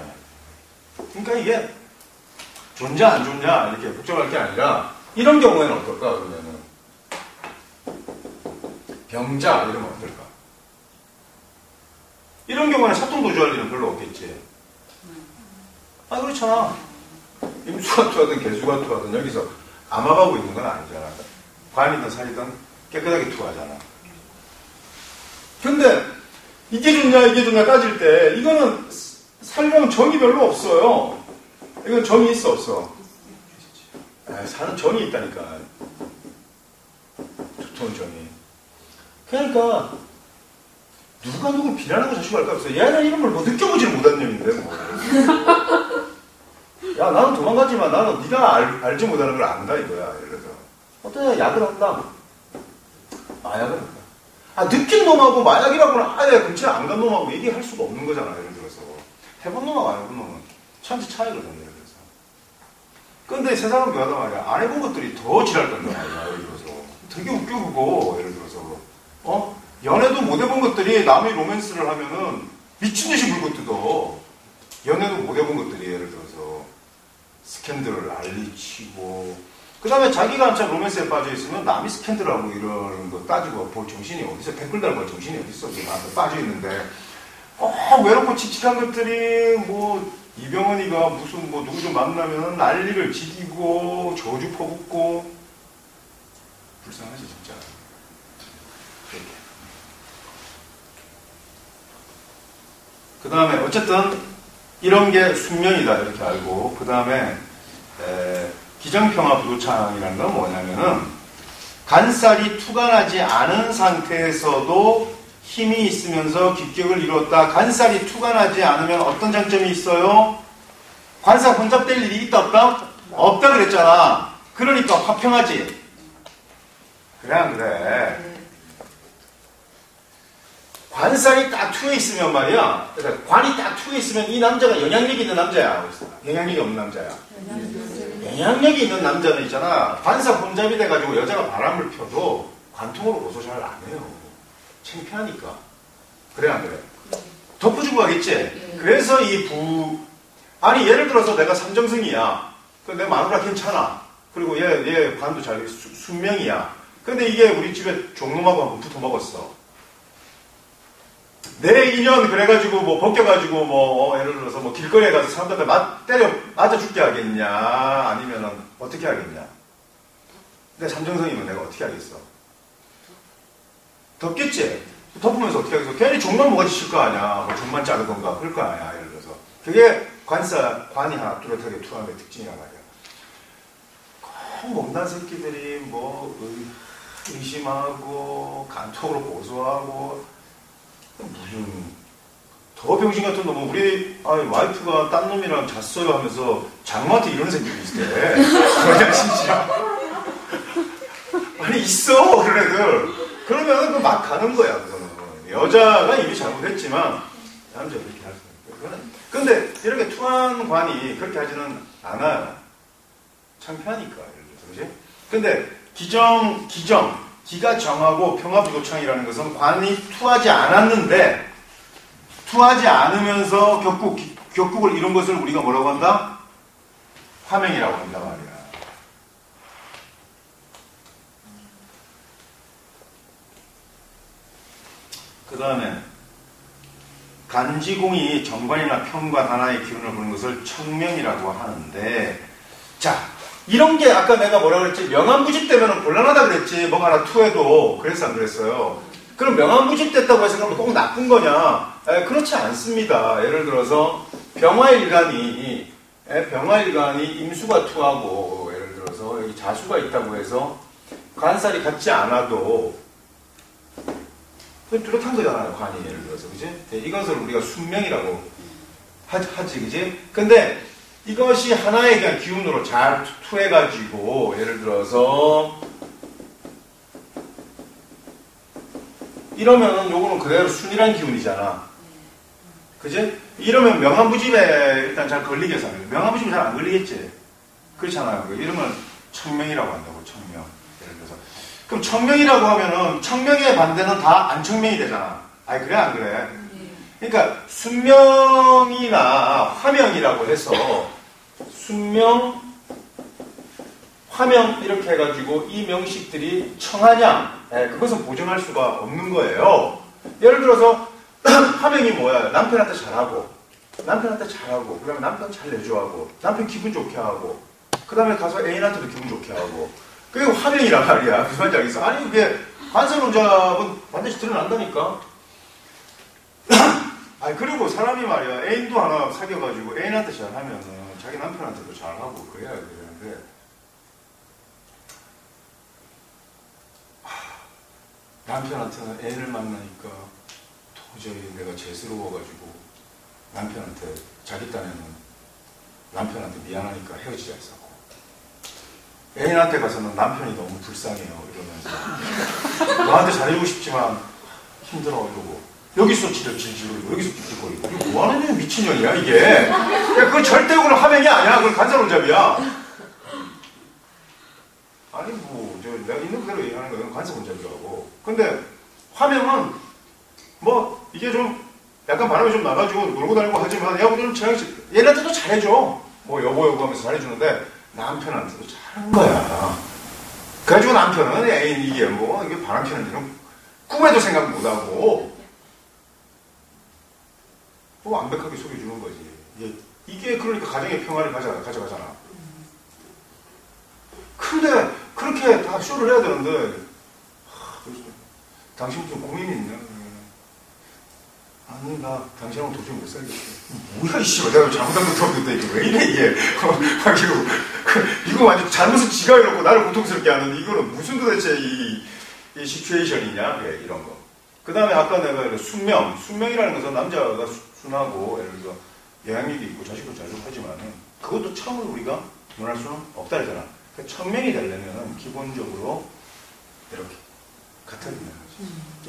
그러니까 이게 좋냐 안 좋냐 이렇게 복잡할 게 아니라 이런 경우에는 어떨까? 그러면은 병자 이러면 어떨까? 이런 경우에는 사통도주할 일은 별로 없겠지. 아 그렇잖아. 임수가 투하든 개수가 투하든 여기서 암압하고 있는 건 아니잖아. 관이든 살이든 깨끗하게 투하잖아. 근데 이게 좋냐 따질 때 이거는 살이랑 정이 별로 없어요. 이건 정이 있어 없어? 사는 정이 있다니까. 두터운 정이. 그러니까 누가 누굴 비난하는 거 자식할 거 없어. 얘는 이런 걸 뭐 느껴보지는 못한 놈인데 뭐. 야 나는 도망가지만 나는 네가 알지 못하는 걸 안다 이거야. 예를 들어서 어떤 약을 한다. 마약을 한다. 느낀 놈하고 마약이라고는 아예 근처에 안 간 놈하고 얘기할 수가 없는 거잖아. 예를 들어서 해본 놈하고 안 해본 놈은 천지 차이거든. 예를 들어서. 근데 세상은 묘하단 말이야. 안 해본 것들이 더 지랄 건단 말이야. 예를 들어서 되게 웃겨 그거. 예를 들어서 연애도 못 해본 것들이 남의 로맨스를 하면은 미친듯이 물고 뜯어. 연애도 못 해본 것들이 예를 들어서 스캔들을 알리치고 그 다음에 자기가 한참 로맨스에 빠져있으면 남이 스캔들하고 이런 거 따지고 볼 정신이 어디서 댓글 달고 정신이 어딨어. 나한테 빠져있는데 외롭고 칙칙한 것들이 뭐 이병헌이가 무슨 뭐 누구 좀 만나면 난리를 지기고 저주 퍼붓고 불쌍하지 진짜. 그 다음에 어쨌든 이런 게 숙명이다 이렇게 알고 그 다음에 기정평화 부도창이라는 건 뭐냐면은 간살이 투간하지 않은 상태에서도 힘이 있으면서 기격을 이루었다. 간살이 투간하지 않으면 어떤 장점이 있어요? 관살 혼잡될 일이 있다 없다? 없다 그랬잖아. 그러니까 화평하지. 그래 안 그래? 관살이 딱 투에 있으면 말이야. 그러니까 관이 딱 투에 있으면 이 남자가 영향력이 있는 남자야. 영향력이 없는 남자야. 영향력이 있는 남자는 있잖아. 관살 혼잡이 돼가지고 여자가 바람을 펴도 관통으로 고소 잘 안 해요. 창피하니까. 그래 안 그래? 덮어주고 가겠지? 그래서 아니 예를 들어서 내가 삼정승이야. 내 마누라 괜찮아. 그리고 얘 관도 잘 순명이야. 근데 이게 우리 집에 종놈하고 한번 붙어 먹었어. 내 인연 그래가지고 뭐 벗겨가지고 뭐 예를 들어서 뭐 길거리에 가서 사람들한테 맞아 죽게 하겠냐 아니면은 어떻게 하겠냐. 근데 삼정성이면 내가 어떻게 하겠어? 덮겠지? 덮으면서 어떻게 하겠어? 괜히 종만 뭐가 지칠 거 아니야. 뭐 종만 자르던가 그럴 거 아니야. 예를 들어서 그게 관이 하나 뚜렷하게 투하는 특징이란 말이야. 꼭 못난 새끼들이 뭐 의심하고 간통으로 고소하고 무슨 더 병신 같은 놈은 우리 와이프가 딴 놈이랑 잤어요 하면서 장모한테 이런 새끼도 있대. 그냥 진짜 아니 있어 그런 애들. 그러면 그 막 가는 거야. 그거는 여자가 이미 잘못했지만 남자 그렇게 할 수 있는. 근데 이렇게 투한 관이 그렇게 하지는 않아요. 창피하니까 예를 들어서. 그지? 근데 기가 정하고 평화부도창이라는 것은 관이 투하지 않았는데 투하지 않으면서 격국을 이룬 것을 우리가 뭐라고 한다? 화명이라고 한단 말이야. 그 다음에 간지공이 정관이나 평관 하나의 기운을 부는 것을 청명이라고 하는데 자 이런 게 아까 내가 뭐라 그랬지? 명암부집 되면 곤란하다 그랬지. 뭐가 하나 투해도. 그래서 안 그랬어요. 그럼 명암부집 됐다고 해서 그럼 꼭 나쁜 거냐? 그렇지 않습니다. 예를 들어서 병화일간이 임수가 투하고 예를 들어서 여기 자수가 있다고 해서 관살이 같지 않아도 뚜렷한 거잖아요. 관이 예를 들어서. 그지? 이것을 우리가 순명이라고 하지. 그지? 근데 이것이 하나의 그냥 기운으로 잘 투해가지고 예를 들어서 이러면은 요거는 그대로 순이란 기운이잖아. 그지? 이러면 명암부집에 일단 잘 걸리게 해서 명암부집에 잘 안 걸리겠지. 그렇잖아요. 이러면 청명이라고 한다고. 청명. 예를 들어서 그럼 청명이라고 하면은 청명의 반대는 다 안청명이 되잖아. 아니 그래 안 그래? 그러니까 순명이나 화명이라고 해서 순명, 화명 이렇게 해가지고 이 명식들이 청하냐? 그것은 보증할 수가 없는 거예요. 예를 들어서 화명이 뭐야? 남편한테 잘하고 그 다음에 남편 잘 내줘하고 남편 기분 좋게 하고 그 다음에 가서 애인한테도 기분 좋게 하고 그게 화명이란 말이야. 무슨 말인지 알겠어? 아니 그게 관세론잡은 반드시 드러난다니까. 아니 그리고 사람이 말이야 애인도 하나 사귀어가지고 애인한테 잘하면은 자기 남편한테도 잘하고 그래야 되는데 남편한테는 애인을 만나니까 도저히 내가 죄스러워가지고 남편한테 자기 딴에는 남편한테 미안하니까 헤어지자 했었고 애인한테 가서는 남편이 너무 불쌍해요 이러면서 너한테 잘해주고 싶지만 힘들어 이러고 여기서 질질거리고 여기서 삐삐거리고 이게 뭐하는 미친년이야 이게. 야, 그건 절대 그건 화명이 아니야. 그건 관세론잡이야. 아니 뭐 내가 있는 그대로 얘기하는 거는 관세론잡이라고. 근데 화명은 뭐 이게 좀 약간 바람이 좀 나가지고 놀고 다니고 하지만 야 우리 좀 얘한테도 잘해줘. 뭐 여보 하면서 잘해주는데 남편한테도 잘하는 거야. 그래가지고 남편은 애인 이게 뭐 이게 바람 피는 데는 꿈에도 생각 못하고 또 완벽하게 속여주는 거지. 이게 그러니까 가정의 평화를 가져가잖아. 근데 그렇게 다 쇼를 해야 되는데 당신 무슨 고민이 있냐? 아니 나 당신하고 도저히 못 살겠어. 뭐야 이씨 내가 잘못한 것도 없는데 이게 왜 이래 이게. 이거 완전 잘못은 지가 이러고 나를 고통스럽게 하는 이거는 무슨 도대체 이 시츄에이션이냐 이런 거. 그 다음에 아까 내가 순명이라는 것은 남자가 순하고 예를 들어서 영향력이 있고 자식도 자족하지만 그것도 처음으로 우리가 논할 수는 없다 그러잖아. 그러니까 청명이 되려면 기본적으로 이렇게 같은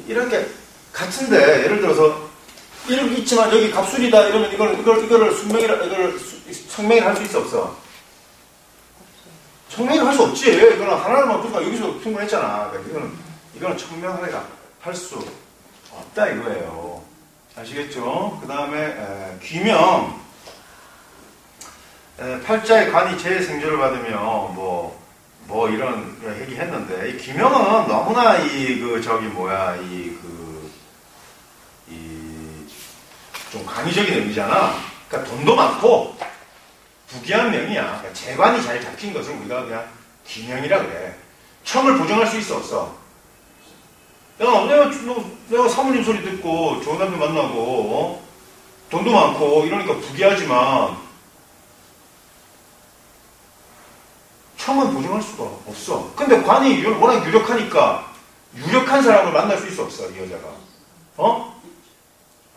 이렇게 같은데 예를 들어서 이렇게 있지만 여기 갑술이다 이러면 이거를 청명이를 할 수 있어 없어? 청명이를 할 수 없지. 이거는 하나만 보니까 여기서 충분했잖아. 그러니까 이거는 청명하게 할 수 없다 이거예요. 아시겠죠? 그 다음에 귀명. 팔자의 관이 재생조를 받으며 뭐 이런 얘기했는데 이 귀명은 너무나 좀 강의적인 의미잖아. 그러니까 돈도 많고 부귀한 명이야. 그러니까 재관이 잘 잡힌 것을 우리가 그냥 귀명이라 그래. 청을 보정할 수 있어 없어? 내가 사모님 소리 듣고 좋은 남편 만나고 돈도 많고 이러니까 부귀하지만 청은 보정할 수가 없어. 근데 관이 워낙 유력하니까 유력한 사람을 만날 수 있어 없어 이 여자가?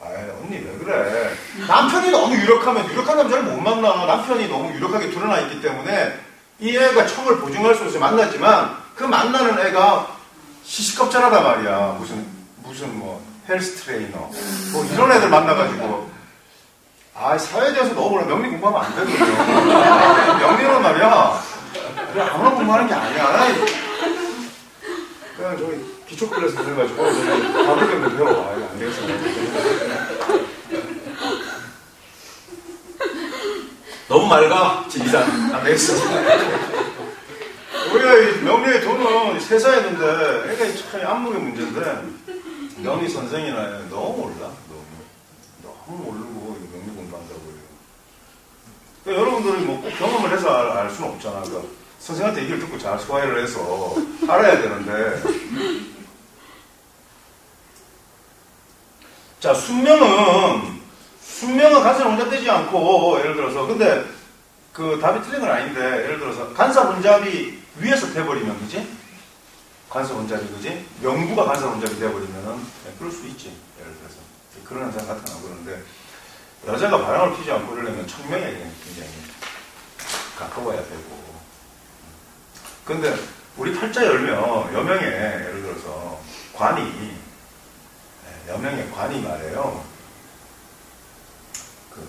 아이 언니 왜 그래? 남편이 너무 유력하면 유력한 남자를 못 만나. 남편이 너무 유력하게 드러나 있기 때문에 이 애가 청을 보증할 수 없이 만났지만 그 만나는 애가 시시껍잘하단 말이야. 무슨 뭐 헬스 트레이너 뭐 이런 애들 만나가지고 사회에 대해서 너무 명리 공부하면 안 되거든요. 명리는 말이야 그냥 아무나 공부하는 게 아니야. 그냥 저기 기초클래스 들어가지고 바로 때문에 배워. 안 되겠어. 너무 맑아 지기자. 안 되겠어. 우리가 이 명리의 돈은 세사했는데 애가 참 안목의 문제인데 명리 선생이나 너무 몰라. 너무 모르고 명리 공부한다고 그러니까 여러분들이 뭐 꼭 경험을 해서 알 수는 없잖아. 그러니까 선생한테 얘기를 듣고 잘 소화를 해서 알아야 되는데. 자, 순명은 간사는 혼잡 되지 않고, 예를 들어서, 근데 그 답이 틀린 건 아닌데, 예를 들어서 간사 혼잡이 위에서 돼버리면, 그지? 간사 혼잡이, 그지? 명부가 간사 혼잡이 돼버리면은, 그럴 수 있지. 예를 들어서. 그런 현상 나타나고 그러는데, 여자가 바람을 피지 않고 그러려면 청명에 굉장히 가까워야 되고. 근데 우리 팔자 여명에 예를 들어서 여명의 관이 말이에요.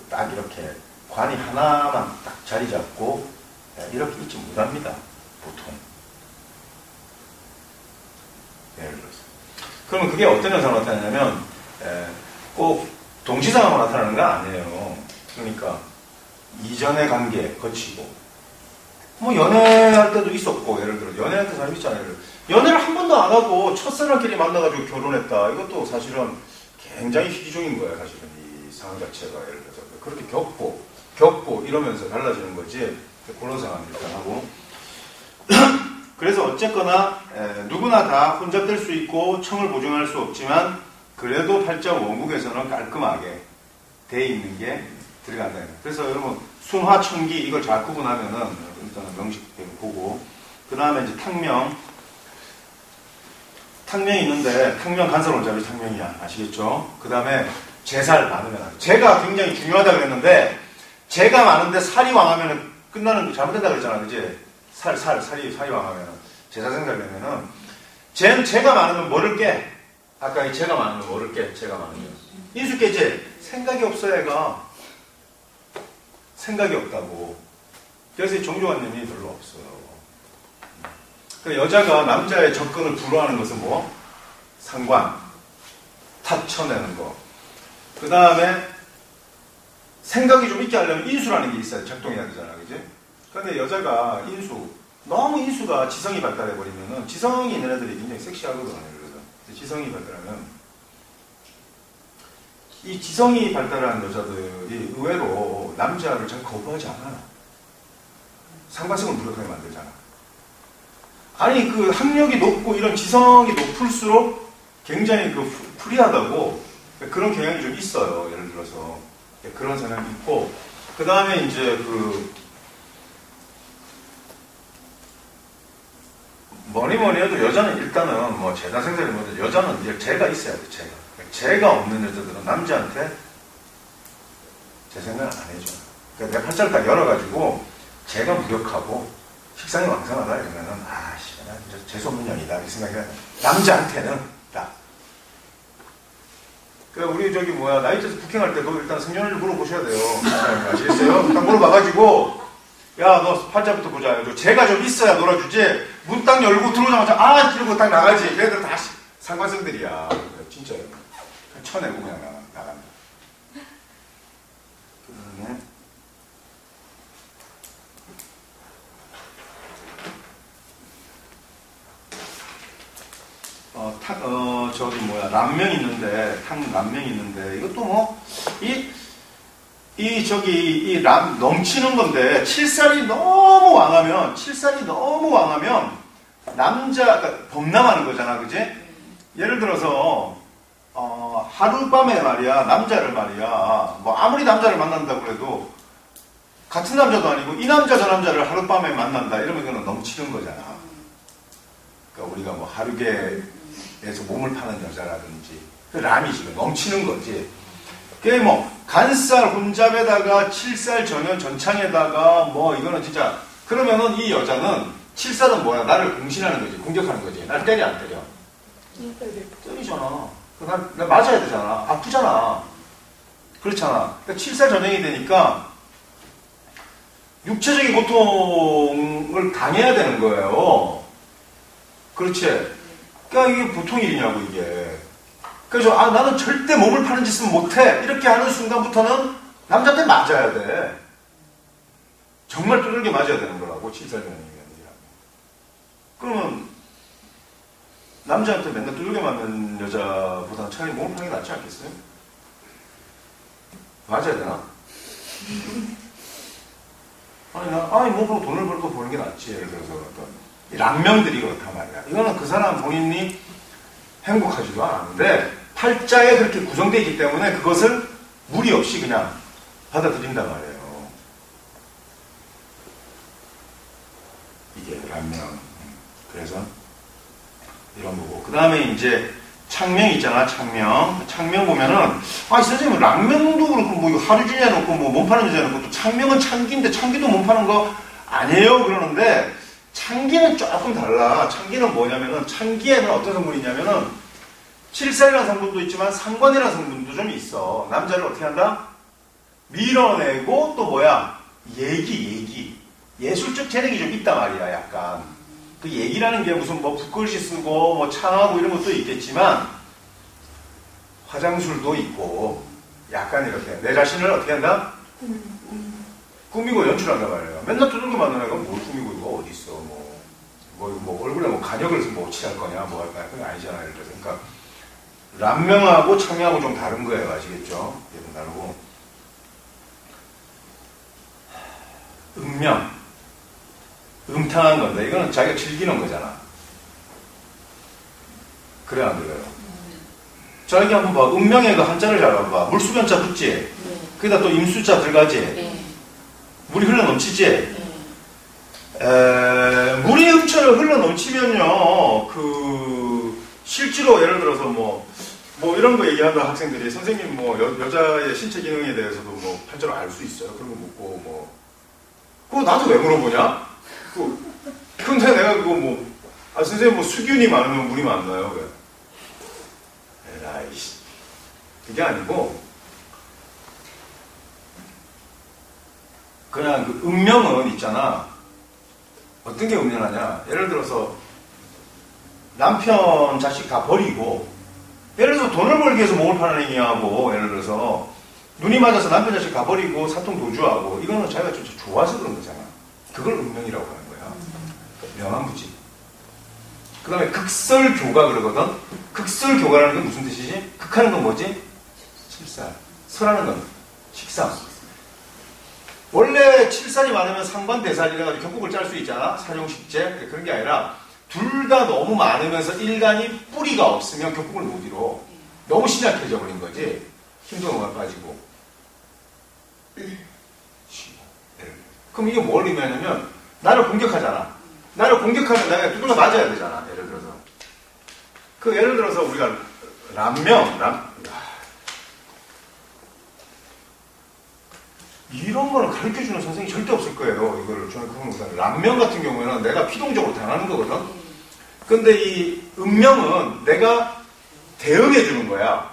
딱 이렇게 관이 하나만 딱 자리 잡고 이렇게 있지 못합니다. 보통. 예를 들어서. 그러면 그게 어떤 현상으로 나타나냐면 꼭 동시상으로 나타나는 건 아니에요. 그러니까 이전의 관계 거치고 뭐 연애할 때도 있었고, 예를 들어 연애할 때 사람 있잖아요. 연애를 한 번도 안 하고 첫사랑끼리 만나가지고 결혼했다. 이것도 사실은 굉장히 희귀종인 거야. 사실은 이 상황 자체가. 예를 들어서 그렇게 겪고 이러면서 달라지는 거지. 그런 상황을 일단 하고. 그래서 어쨌거나 누구나 다 혼잡될 수 있고 청을 보증할 수 없지만 그래도 팔자 원국에서는 깔끔하게 돼 있는 게 들어간다. 그래서 여러분 순화청기 이걸 잘 구분하면은 일단은 명식대로 보고, 그 다음에 이제 탕명이 있는데 탕명 간설 원자리 탕명이야. 아시겠죠? 그 다음에 재살 많으면, 재가 굉장히 중요하다 그랬는데 재가 많은데 살이 왕하면은 끝나는 게 잘못된다 그랬잖아. 그지? 살이 왕하면은 제사 생각되면은 재가 많으면 뭐를 깨? 아까 이 재가 많으면 뭐를 깨? 재가 많으면 인수 깨지? 생각이 없어. 얘가 생각이 없다고. 그래서 이 종교관념이 별로 없어요. 그 여자가 남자의 접근을 불허하는 것은 뭐? 상관, 탑 쳐내는 거. 그 다음에 생각이 좀 있게 하려면 인수라는 게 있어요. 작동해야 되잖아, 그지? 그런데 여자가 너무 인수가 지성이 발달해버리면은, 지성이 있는 애들이 굉장히 섹시하거든요. 그래서 지성이 발달하면, 이 지성이 발달한 여자들이 의외로 남자를 잘 거부하지 않아요. 상반성을 무력하게 만들잖아. 아니, 그 학력이 높고 이런 지성이 높을수록 굉장히 그 프리하다고, 그런 경향이 좀 있어요. 예를 들어서. 그런 생각이 있고, 그 다음에 이제 뭐니 해도 여자는 일단은 뭐 재다 생산이 뭐든 여자는 이제 재가 있어야 돼. 재가 없는 여자들은 남자한테 제 생각을 안 해줘. 그러니까 내 팔자를 딱 열어가지고 재가 무력하고 식상이 왕성하다 이러면은 아씨 나 진짜 재수없는 년이다 이 생각이 나요. 남자한테는 딱. 그러니까 우리 나이트에서 부킹할 때도 일단 성년을 물어보셔야 돼요. 아시겠어요? 딱 물어봐가지고 야, 너 팔자부터 보자. 재가 좀 있어야 놀아주지. 문 딱 열고 들어오자마자 이러고 딱 나가지. 걔들 다 상관성들이야. 진짜요. 쳐내고 그냥 나갑니다. 그다음에 남명이 있는데, 남명이 있는데, 이것도 넘치는 건데, 칠살이 너무 왕하면, 그러니까 범람하는 거잖아, 그지? 예를 들어서, 하룻밤에 말이야, 남자를 말이야, 뭐, 아무리 남자를 만난다고 그래도, 같은 남자도 아니고, 이 남자, 저 남자를 하룻밤에 만난다, 이러면 그건 넘치는 거잖아. 그러니까 우리가 뭐, 하루계에서 몸을 파는 여자라든지, 그 람이 지금 넘치는 거지. 그게 간살 혼잡에다가 칠살 전현 전창에다가 이거는 진짜, 그러면은 이 여자는 칠살은 뭐야? 나를 공신하는 거지. 공격하는 거지. 날 때려 안 때려? 때리잖아. 나 맞아야 되잖아. 아프잖아. 그렇잖아. 그러니까 칠살 전형이 되니까 육체적인 고통을 당해야 되는 거예요. 그렇지. 그러니까 이게 보통 일이냐고 이게. 그래서 나는 절대 몸을 파는 짓은 못해. 이렇게 하는 순간부터는 남자한테 맞아야 돼. 정말 두들겨 맞아야 되는 거라고. 칠살전형이면. 그러면 남자한테 맨날 두들겨 맞는 여자보다는 차라리 몸을 파는 게 낫지 않겠어요? 맞아야 되나? 몸으로 돈을 벌고 보는 게 낫지. 예를 들어서 랑명들이 그렇단 말이야. 이거는 그 사람 본인이 행복하지도 않은데 팔자에 그렇게 구성되어 있기 때문에 그것을 무리 없이 그냥 받아들인단 말이에요. 이게 랑명. 그래서 이런 거고. 그 다음에 이제 창명 있잖아. 창명 보면은 선생님 랑명도 그렇고 이거 하루 중에 놓고 몸 파는 여자 놓고 또 창명은 창기인데 창기도 몸 파는 거 아니에요. 그러는데 창기는 조금 달라. 창기는 뭐냐면은 창기에는 어떤 성분이 있냐면은 칠살이라는 성분도 있지만 상관이라는 성분도 좀 있어. 남자를 어떻게 한다? 밀어내고 또 얘기. 예술적 재능이 좀 있단 말이야. 약간 그 얘기라는 게 무슨 붓글씨 쓰고 창하고 이런 것도 있겠지만 화장술도 있고 약간 이렇게 내 자신을 어떻게 한다? 꾸미고 연출한단 말이에요. 맨날 두들겨 맞는 애가 뭘 꾸미고 이거 어디 있어? 뭐 얼굴에 뭐 간역을 뭐 칠할 거냐? 뭐 할 거냐? 그게 아니잖아요. 그러니까 람명하고 창명하고 좀 다른 거예요. 아시겠죠? 예분 다르고. 음명, 음탕한 건데 이거는 자기가 즐기는 거잖아. 그래 안 그래요? 자, 여기 한번 봐. 음명의 그 한자를 잘 봐봐. 물수변자 붙지? 네. 거기다 또 임수자 들어가지? 네. 물이 흘러 넘치지? 네. 물이 흘러 넘치면요, 실제로 예를 들어서 뭐 이런 거 얘기한다 학생들이 선생님 뭐 여자의 신체 기능에 대해서도 뭐 판별을 알 수 있어요. 그런 거 묻고 그거 나도 왜 물어보냐? 근데 내가 그거 선생님 수균이 많으면 물이 많나요? 왜? 에라이씨. 그게 아니고, 그냥 그 음명은 있잖아. 어떤 게 음명하냐? 예를 들어서, 남편, 자식 다 버리고, 예를 들어서 돈을 벌기 위해서 몸을 파는 행위하고, 예를 들어서, 눈이 맞아서 남편, 자식 다 버리고, 사통 도주하고, 이거는 자기가 진짜 좋아서 그런 거잖아. 그걸 음명이라고 하는 거야. 명함부지. 그 다음에 극설교가 그러거든? 극설교가라는 건 무슨 뜻이지? 극하는 건 뭐지? 칠살. 설하는 건 식상. 원래 칠살이 많으면 상관대살 이래가지고 격국을 짤 수 있잖아? 사용식제. 그런 게 아니라 둘 다 너무 많으면서 일간이 뿌리가 없으면 격국을 못 이뤄. 너무 신약해져 버린 거지. 힘도 너무 빠지고. 그럼 이게 뭘 의미하냐면 나를 공격하잖아. 나를 공격하면 내가 두들겨 맞아야 되잖아. 예를 들어서. 예를 들어서 우리가 이런 거는 가르쳐주는 선생님이 절대 없을 거예요. 이거를 저는 그런 거보다는. 람명 같은 경우에는 내가 피동적으로 당하는 거거든. 근데 이 음명은 내가 대응해 주는 거야.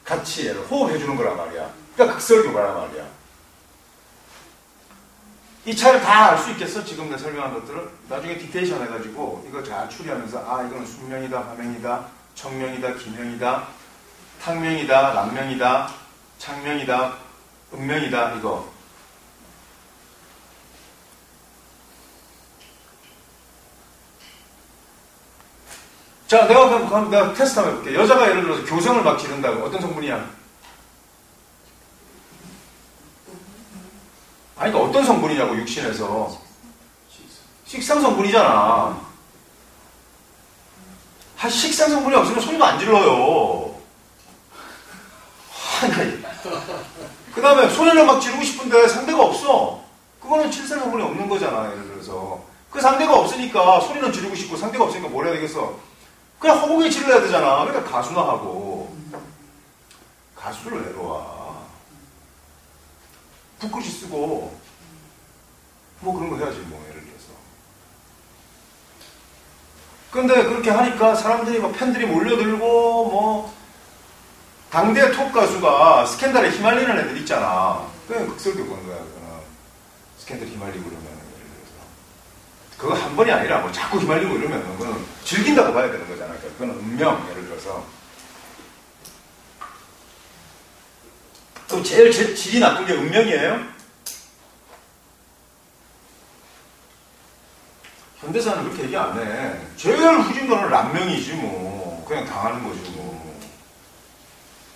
같이 호흡해 주는 거란 말이야. 그러니까 극설교가란 말이야. 이 차를 다 알 수 있겠어? 지금 내가 설명한 것들을? 나중에 디테이션 해가지고 이거 잘 추리하면서 이거는 순명이다, 화명이다, 청명이다, 기명이다, 탕명이다, 람명이다, 창명이다, 음명이다, 이거. 자, 내가 테스트 한번 해볼게. 여자가 예를 들어서 교성을 막 지른다고. 어떤 성분이야? 아니, 그러니까 어떤 성분이냐고, 육신에서. 식상 성분이잖아. 식상 성분이 없으면 소리도 안 질러요. 그 다음에 소리를 막 지르고 싶은데 상대가 없어. 그거는 칠살 성분이 없는 거잖아, 예를 들어서. 그 상대가 없으니까 소리는 지르고 싶고 상대가 없으니까 뭘 해야 되겠어? 그냥 허공에 질러야 되잖아. 그러니까 가수나 하고. 가수를 내려와. 붓글씨 쓰고 뭐 그런 거 해야지 뭐 예를 들어서. 근데 그렇게 하니까 사람들이 막 팬들이 몰려들고 뭐 당대 톱 가수가 스캔들에 휘말리는 애들 있잖아. 그냥 극설교 그런 거야. 스캔들 휘말리고 그러면 예를 들어서 그거 한 번이 아니라 뭐 자꾸 휘말리고 이러면 그건 즐긴다고 봐야 되는 거잖아. 그건 음명 예를 들어서. 또 제일 질이 나쁜 게 음명이에요? 현대사는 그렇게 얘기 안 해. 제일 후진 거는 람명이지 뭐. 그냥 당하는 거지 뭐.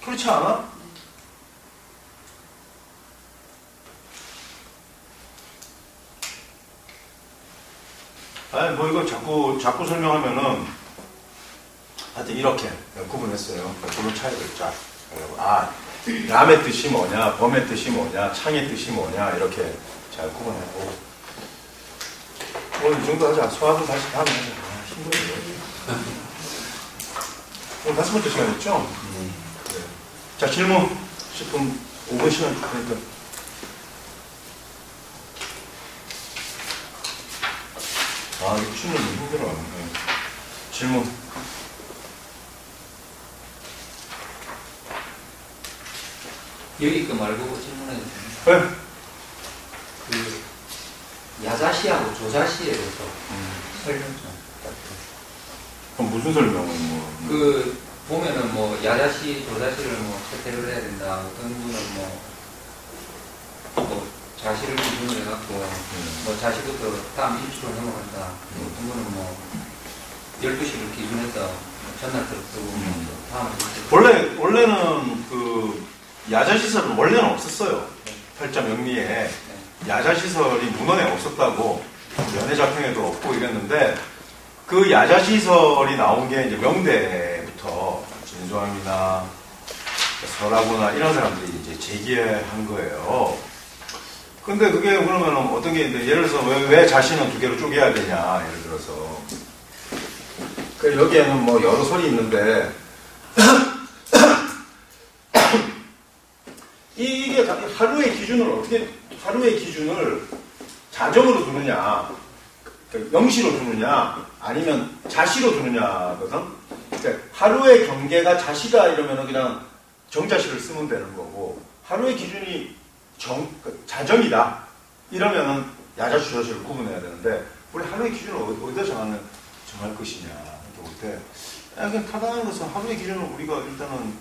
그렇지 않아? 아니 뭐 이거 자꾸 설명하면은 하여튼 이렇게 구분했어요. 구분 차이가 있자. 람의 뜻이 뭐냐, 범의 뜻이 뭐냐, 창의 뜻이 뭐냐 이렇게 잘 구분하고 오늘 이 정도 하자. 소화도 다시 다음에 하자. 힘들어. 오늘 5번째 시간이었죠? 네. 자 질문 10분 5분 시간 그러니까 이거 춤은 힘들어. 네. 질문 여기 거 말고 질문해 주세요. 네. 그 야자시하고 조자시에 대해서 설명 좀 부탁드립니다. 그럼 무슨 설명은 뭐? 그 보면은 뭐 야자시, 조자시를 뭐 채택을 해야 된다. 어떤 분은 뭐 잘 자시를 기준으로 해갖고 뭐 자시부터 다음 일주로 넘어간다. 어떤 거는 뭐 12시를 기준해서 전날 들어오고 다음 일주. 원래는 그 야자시설은 원래는 없었어요. 팔자 명리에 야자시설이 문헌에 없었다고 연해작품에도 없고 이랬는데 그 야자시설이 나온 게 이제 명대부터 진조함이나 설하구나 이런 사람들이 이제 제기한 거예요. 근데 그게 그러면 어떤 게 있는데 예를 들어서 왜 자신은 두 개로 쪼개야 되냐 예를 들어서 그 여기에는 뭐 여러 설이 있는데 이게 하루의 기준을 자정으로 두느냐 영시로 두느냐 아니면 자시로 두느냐거든. 그러니까 하루의 경계가 자시다 이러면 그냥 정자시를 쓰면 되는 거고 하루의 기준이 자정이다 이러면은 야자시 조자시를 구분해야 되는데 우리 하루의 기준을 어디다 정할 것이냐 이렇게 볼 때 그냥 타당한 것은 하루의 기준을 우리가 일단은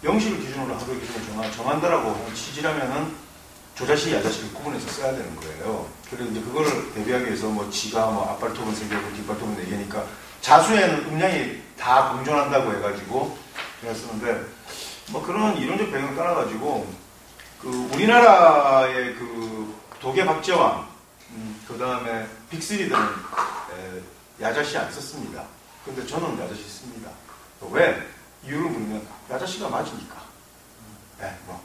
영시를 기준으로 하루의 기준을 정한다라고 치지라면은 조자시 야자시를 구분해서 써야 되는 거예요. 그래서 이제 그거를 대비하기 위해서 뭐 지가 뭐 앞발톱은 3개고 뒷발톱은 4개니까 자수에는 음량이 다 공존한다고 해가지고 제가 쓰는데 뭐 그런 이론적 배경을 따라가지고 그 우리나라의 그 도계 박제왕 그 다음에 빅3들은 야자시 안 썼습니다. 근데 저는 야자시 씁니다. 왜? 이유를 묻면 야자시가 맞으니까. 네, 뭐.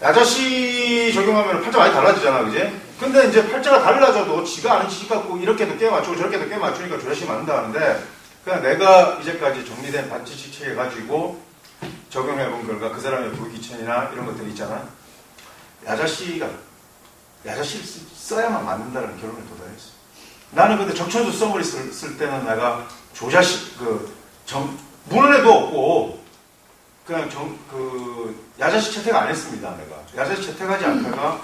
야자시 적용하면 팔자 많이 달라지잖아, 그지? 근데 이제 팔자가 달라져도 지가 아는 지식 갖고 이렇게도 꽤 맞추고 저렇게도 꽤 맞추니까 조자시 맞는다 하는데 그냥 내가 이제까지 정리된 반지식 체계 가지고 적용해본 결과 그 사람의 불기천이나 이런 것들이 있잖아. 야자시를 써야만 맞는다는 결론에 도달했어. 나는 근데 적천수 써머리 쓸 때는 내가 조자시, 문헌에도 없고, 그냥 야자시 채택 안 했습니다, 내가. 야자시 채택하지 않다가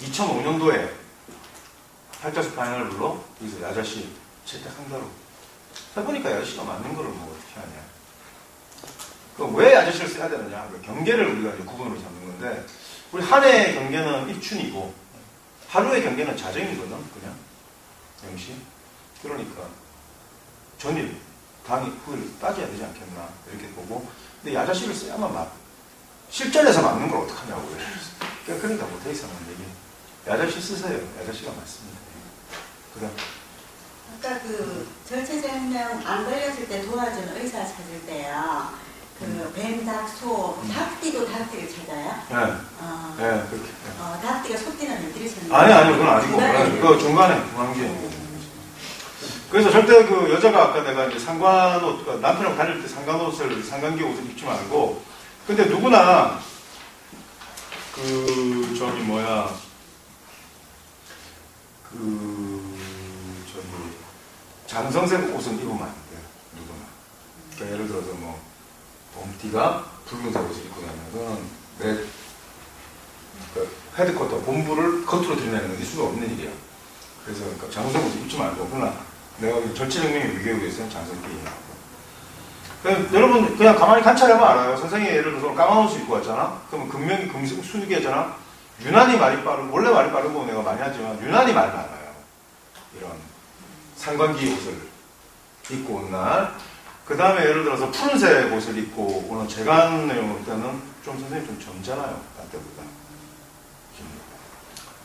2005년도에 팔자수 파이널 불러 여기서 야자시 채택한다로. 해보니까 야자시가 맞는 거를 뭐 어떻게 하냐. 그럼 왜 야자시를 써야 되느냐? 경계를 우리가 이제 구분으로 잡는 건데, 우리 한 해의 경계는 입춘이고, 하루의 경계는 자정이거든, 그냥. 영시. 그러니까, 전일, 당일, 후일 따져야 되지 않겠나, 이렇게 보고. 근데 야자시를 써야만 실전에서 맞는 걸 어떡하냐고. 그러니까 못해 있었는 얘기. 야자시 쓰세요. 야자시가 맞습니다. 그 다음. 아까 절체절명 안 걸렸을 때 도와주는 의사 찾을 때요. 뱀, 닭, 소, 닭띠도 닭띠를 찾아요? 네. 네, 그렇게. 닭띠가 소띠는 어디를 찾는 거예요? 아니, 그건 아니고. 그 중간에, 중앙기에. 그래서 절대 그 여자가 아까 내가 이제 상관옷, 남편하고 다닐 때 상관기 옷을 입지 말고, 근데 누구나, 장성색 옷은 입으면 안 돼요. 누구나. 그러니까 예를 들어서 뭐, 봄띠가 붉은색 옷을 입고 다니면, 내, 헤드쿼터, 본부를 겉으로 드러내는 건 있을 수가 없는 일이야. 그래서 그러니까 장성색 옷을 입지 말고, 그러나, 내가 절체절명의 위계에서는 장성띠 입고. 여러분, 그냥 가만히 관찰하면 알아요. 선생님이 예를 들어서 까만 옷을 입고 왔잖아? 그러면 금명이 금색 순위계잖아? 유난히 말이 빠르고, 원래 말이 빠르고 내가 많이 하지만, 유난히 말 많아요. 이런 상관기 옷을 입고 온 날. 그 다음에 예를 들어서 푸른색 옷을 입고 오는 재간 내용을 때는 좀 선생님 좀 젊잖아요. 나 때보다.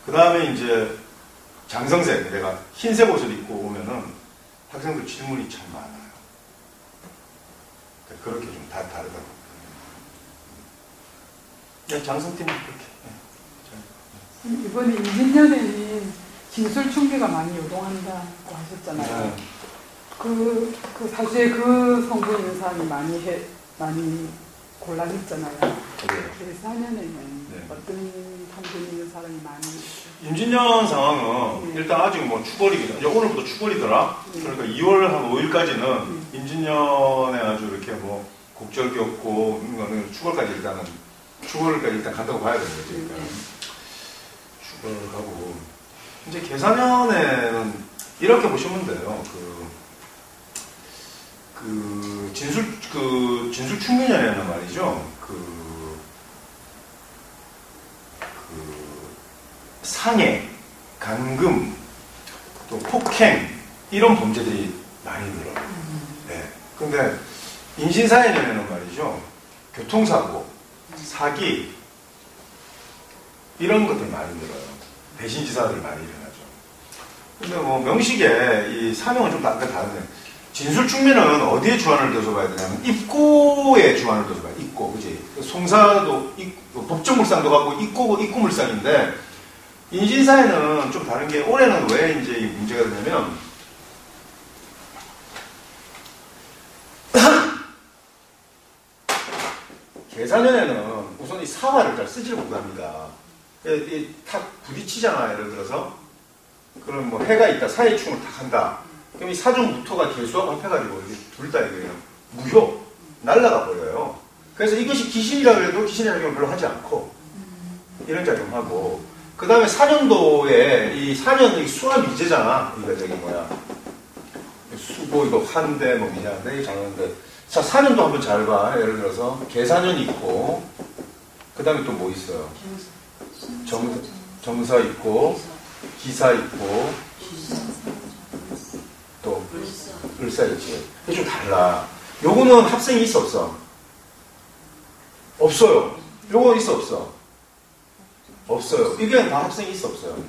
그 다음에 이제 장성색, 내가 흰색 옷을 입고 오면은 학생들 질문이 참 많아요. 그렇게 좀 다 다르다고. 네, 장성팀은 그렇게. 이번에 20년에는 진술 충기가 많이 요동한다고 하셨잖아요. 네. 사실 그 성분 인상이 많이 곤란했잖아요. 그래서 4년에는 어떤 성분 있는 사람이 많이 임진년 상황은 일단 아직 뭐 추월이거든요. 오늘부터 추월이더라. 그러니까 2월 한 5일까지는 임진년에 아주 이렇게 뭐 곡절기 없고 이거는 추월까지 일단 간다고 봐야 되는 거죠. 그러니까 추월을 하고 이제 계산년에는 이렇게 보시면 돼요. 진술 충분년에는 말이죠. 상해, 감금, 또 폭행 이런 범죄들이 많이 늘어요. 네. 근데 인신사회에는 말이죠. 교통사고, 사기 이런 것들이 많이 늘어요. 배신지사들이 많이 일어나죠. 근데 뭐 명식에 이 사명은 좀 다르네. 진술충매는 어디에 주안을 둬서 봐야 되냐면 입고에 주안을 둬서 봐야 돼. 입고, 그지? 송사도 법정물상도 갖고 입고물상인데 인신사회는 좀 다른 게 올해는 왜 이제 문제가 되냐면 계사년에는 우선 이 사화를 잘 쓰지를 못합니다. 탁 부딪히잖아, 예를 들어서. 그럼 뭐 해가 있다, 사회충을 탁 한다. 그럼 이 사중무토가 개수하고 합해가지고 둘 다 이게 무효, 날라가 버려요. 그래서 이것이 기신이라 그래도 기신의 작용을 별로 하지 않고 이런 작용하고 그 다음에 사년도에 이 사년이 수화 미제잖아. 이거 저기 뭐야 수고 이거 환대 뭐 미냐인데 이 장년인데 자 사년도 한번 잘 봐. 예를 들어서 계사년이 있고 그 다음에 또 뭐 있어요? 정사 있고 기사 있고 또 을사 있지. 이게 좀 달라. 요거는 합생이 있어 없어? 없어요. 요거 있어 없어? 없어요. 이게 다 합생이 있어 없어요?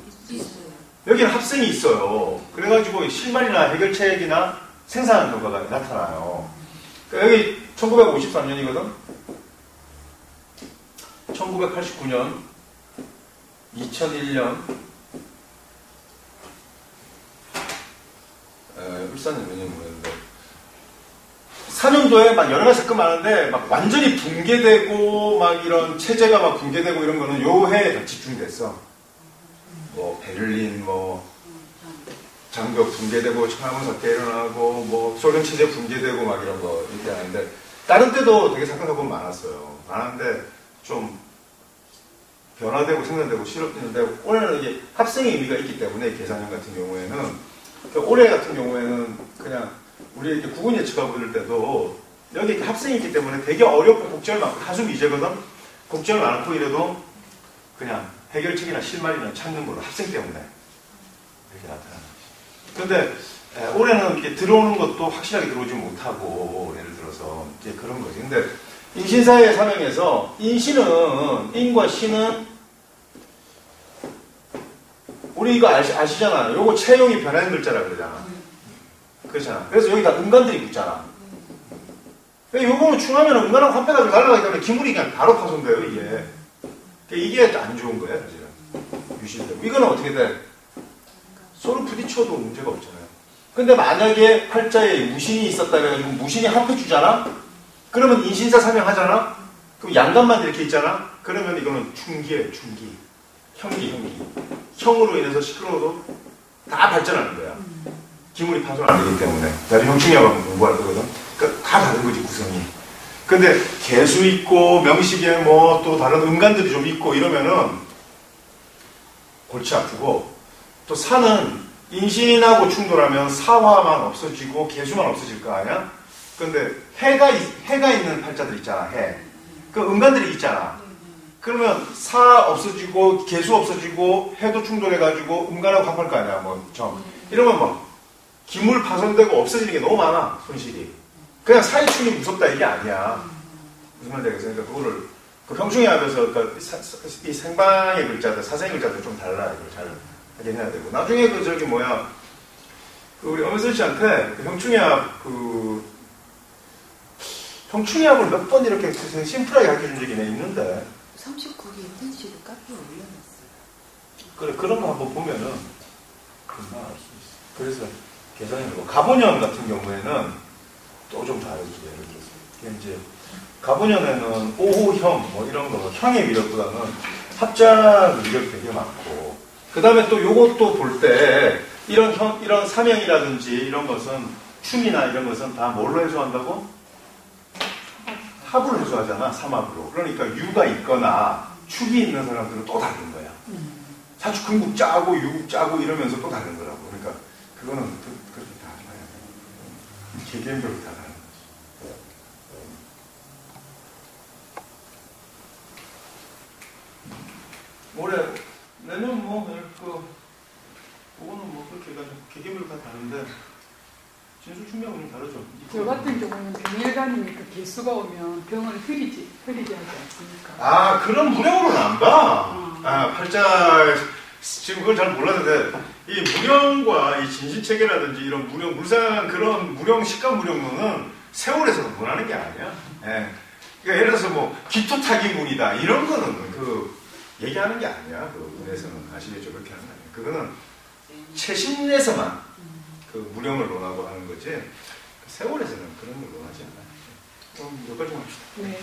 여기는 합생이 있어요. 그래가지고 실말이나 해결책이나 생산하는 결과가 나타나요. 그러니까 여기 1953년이거든? 1989년, 2001년, 울산은 몇 년 모였는데 4년도에 막 여러 가지 사건 많은데 막 완전히 붕괴되고 막 이런 체제가 막 붕괴되고 이런 거는 요 해에 다 집중됐어. 뭐 베를린 뭐 장벽 붕괴되고 천안문 사태 일어나고 뭐 소련 체제 붕괴되고 막 이런 거 이렇게 하는데 다른 때도 되게 사건 많았어요. 많은데 좀 변화되고 생산되고 실업되는데 올해는 이게 합생의 의미가 있기 때문에 계산형 같은 경우에는 올해 같은 경우에는 그냥 우리 이렇게 구분 예측하고 이럴 때도 여기 이렇게 합생이 있기 때문에 되게 어렵고 곡절 많고 하수 미제거든. 곡절 많고 이래도 그냥 해결책이나 실마리나 찾는 걸로 합생 때문에 이렇게 나타나는 거지. 근데 올해는 이렇게 들어오는 것도 확실하게 들어오지 못하고 예를 들어서 이제 그런 거지. 근데 인신사회 사명에서 인과 신은 우리 이거 아시잖아요. 요거 채용이 변하는 글자라 그러잖아. 그렇잖아. 그래서 여기 다 음간들이 붙잖아. 요거는 충하면 음간하고 합해가지고 날아가기 때문에 기물이 그냥 바로 파손돼요, 이게. 이게 안 좋은 거예요, 사실은. 유실되고. 이거는 어떻게 돼? 서로 부딪혀도 문제가 없잖아요. 근데 만약에 팔자에 무신이 있었다 그래가지고 무신이 합해주잖아? 그러면 인신사 사명하잖아? 그럼 양간만 이렇게 있잖아? 그러면 이거는 충기예요, 충기. 형기. 형으로 인해서 시끄러워도 다 발전하는 거야. 기물이 파손 안 되기 때문에. 나중에 형충이하고 공부할 거거든. 그러니까 다 다른 거지, 구성이. 근데 개수 있고, 명식에 뭐 또 다른 음간들이 좀 있고 이러면은 골치 아프고, 또 사는 인신하고 충돌하면 사화만 없어지고 개수만 없어질 거 아니야? 근데 해가 있는 팔자들 있잖아, 해. 그 음간들이 있잖아. 그러면 사 없어지고 개수 없어지고 해도 충돌해가지고 음간하고 합할 거 아니야, 뭐 정. 이러면 뭐 기물 파손되고 없어지는 게 너무 많아, 손실이. 그냥 사이충이 무섭다 이게 아니야. 무슨 말인지 알겠어요? 그러니까 그거를 그 형충이 하면서 그러니까 이 생방의 글자들, 사생의 글자들 좀 달라. 이걸 잘 확인해야 되고. 나중에 그 저기 뭐야, 그 우리 엄혜선 씨한테 그 형충이합 형충이합을 몇 번 이렇게 심플하게 가르쳐준 적이 있는데. 39개 인텐시브 카페에 올려놨어요. 그래, 그런 거 한번 보면은 금방 알 수 있어. 그래서 계산해보고 가보년 같은 경우에는 또 좀 다르지. 예를 들어서 이제 가보년에는 오호형 뭐 이런 거 형의 위력보다는 합자 위력 되게 많고 그 다음에 또 요것도 볼 때 이런 사명이라든지 이런 것은 춤이나 이런 것은 다 뭘로 해소한다고? 합을 해소하잖아, 삼합으로. 그러니까 유가 있거나 축이 있는 사람들은 또 다른 거야. 사축 금국 짜고 유국 짜고 이러면서 또 다른 거라고. 그러니까 그거는 그렇게 다 달라요. 개개인별로 다 다른 거지. 내년 그거는 그렇게 해가지고 개개별 다 다른데 진술 충격은 다르죠. 저 같은 경우는 병일간이니까 개수가 오면 병을 흐리지 하지 않습니까? 아, 그런 무령으로는 안 봐. 아, 팔자, 지금 그걸 잘 몰랐는데, 이 무령과 이 진신체계라든지 이런 무령, 물상 그런 무령, 식감 무령론은 세월에서는 원하는 게 아니야. 예. 그러니까 예를 들어서 기토타기 문이다. 이런 거는 얘기하는 게 아니야. 그 문에서는. 아시겠죠? 그렇게 하는 거 아니에요. 그거는 최신에서만 무령을 논하고 하는 거지, 세월에서는 그런 걸 논하지 않아요. 그럼 몇 가지만 합시다. 네.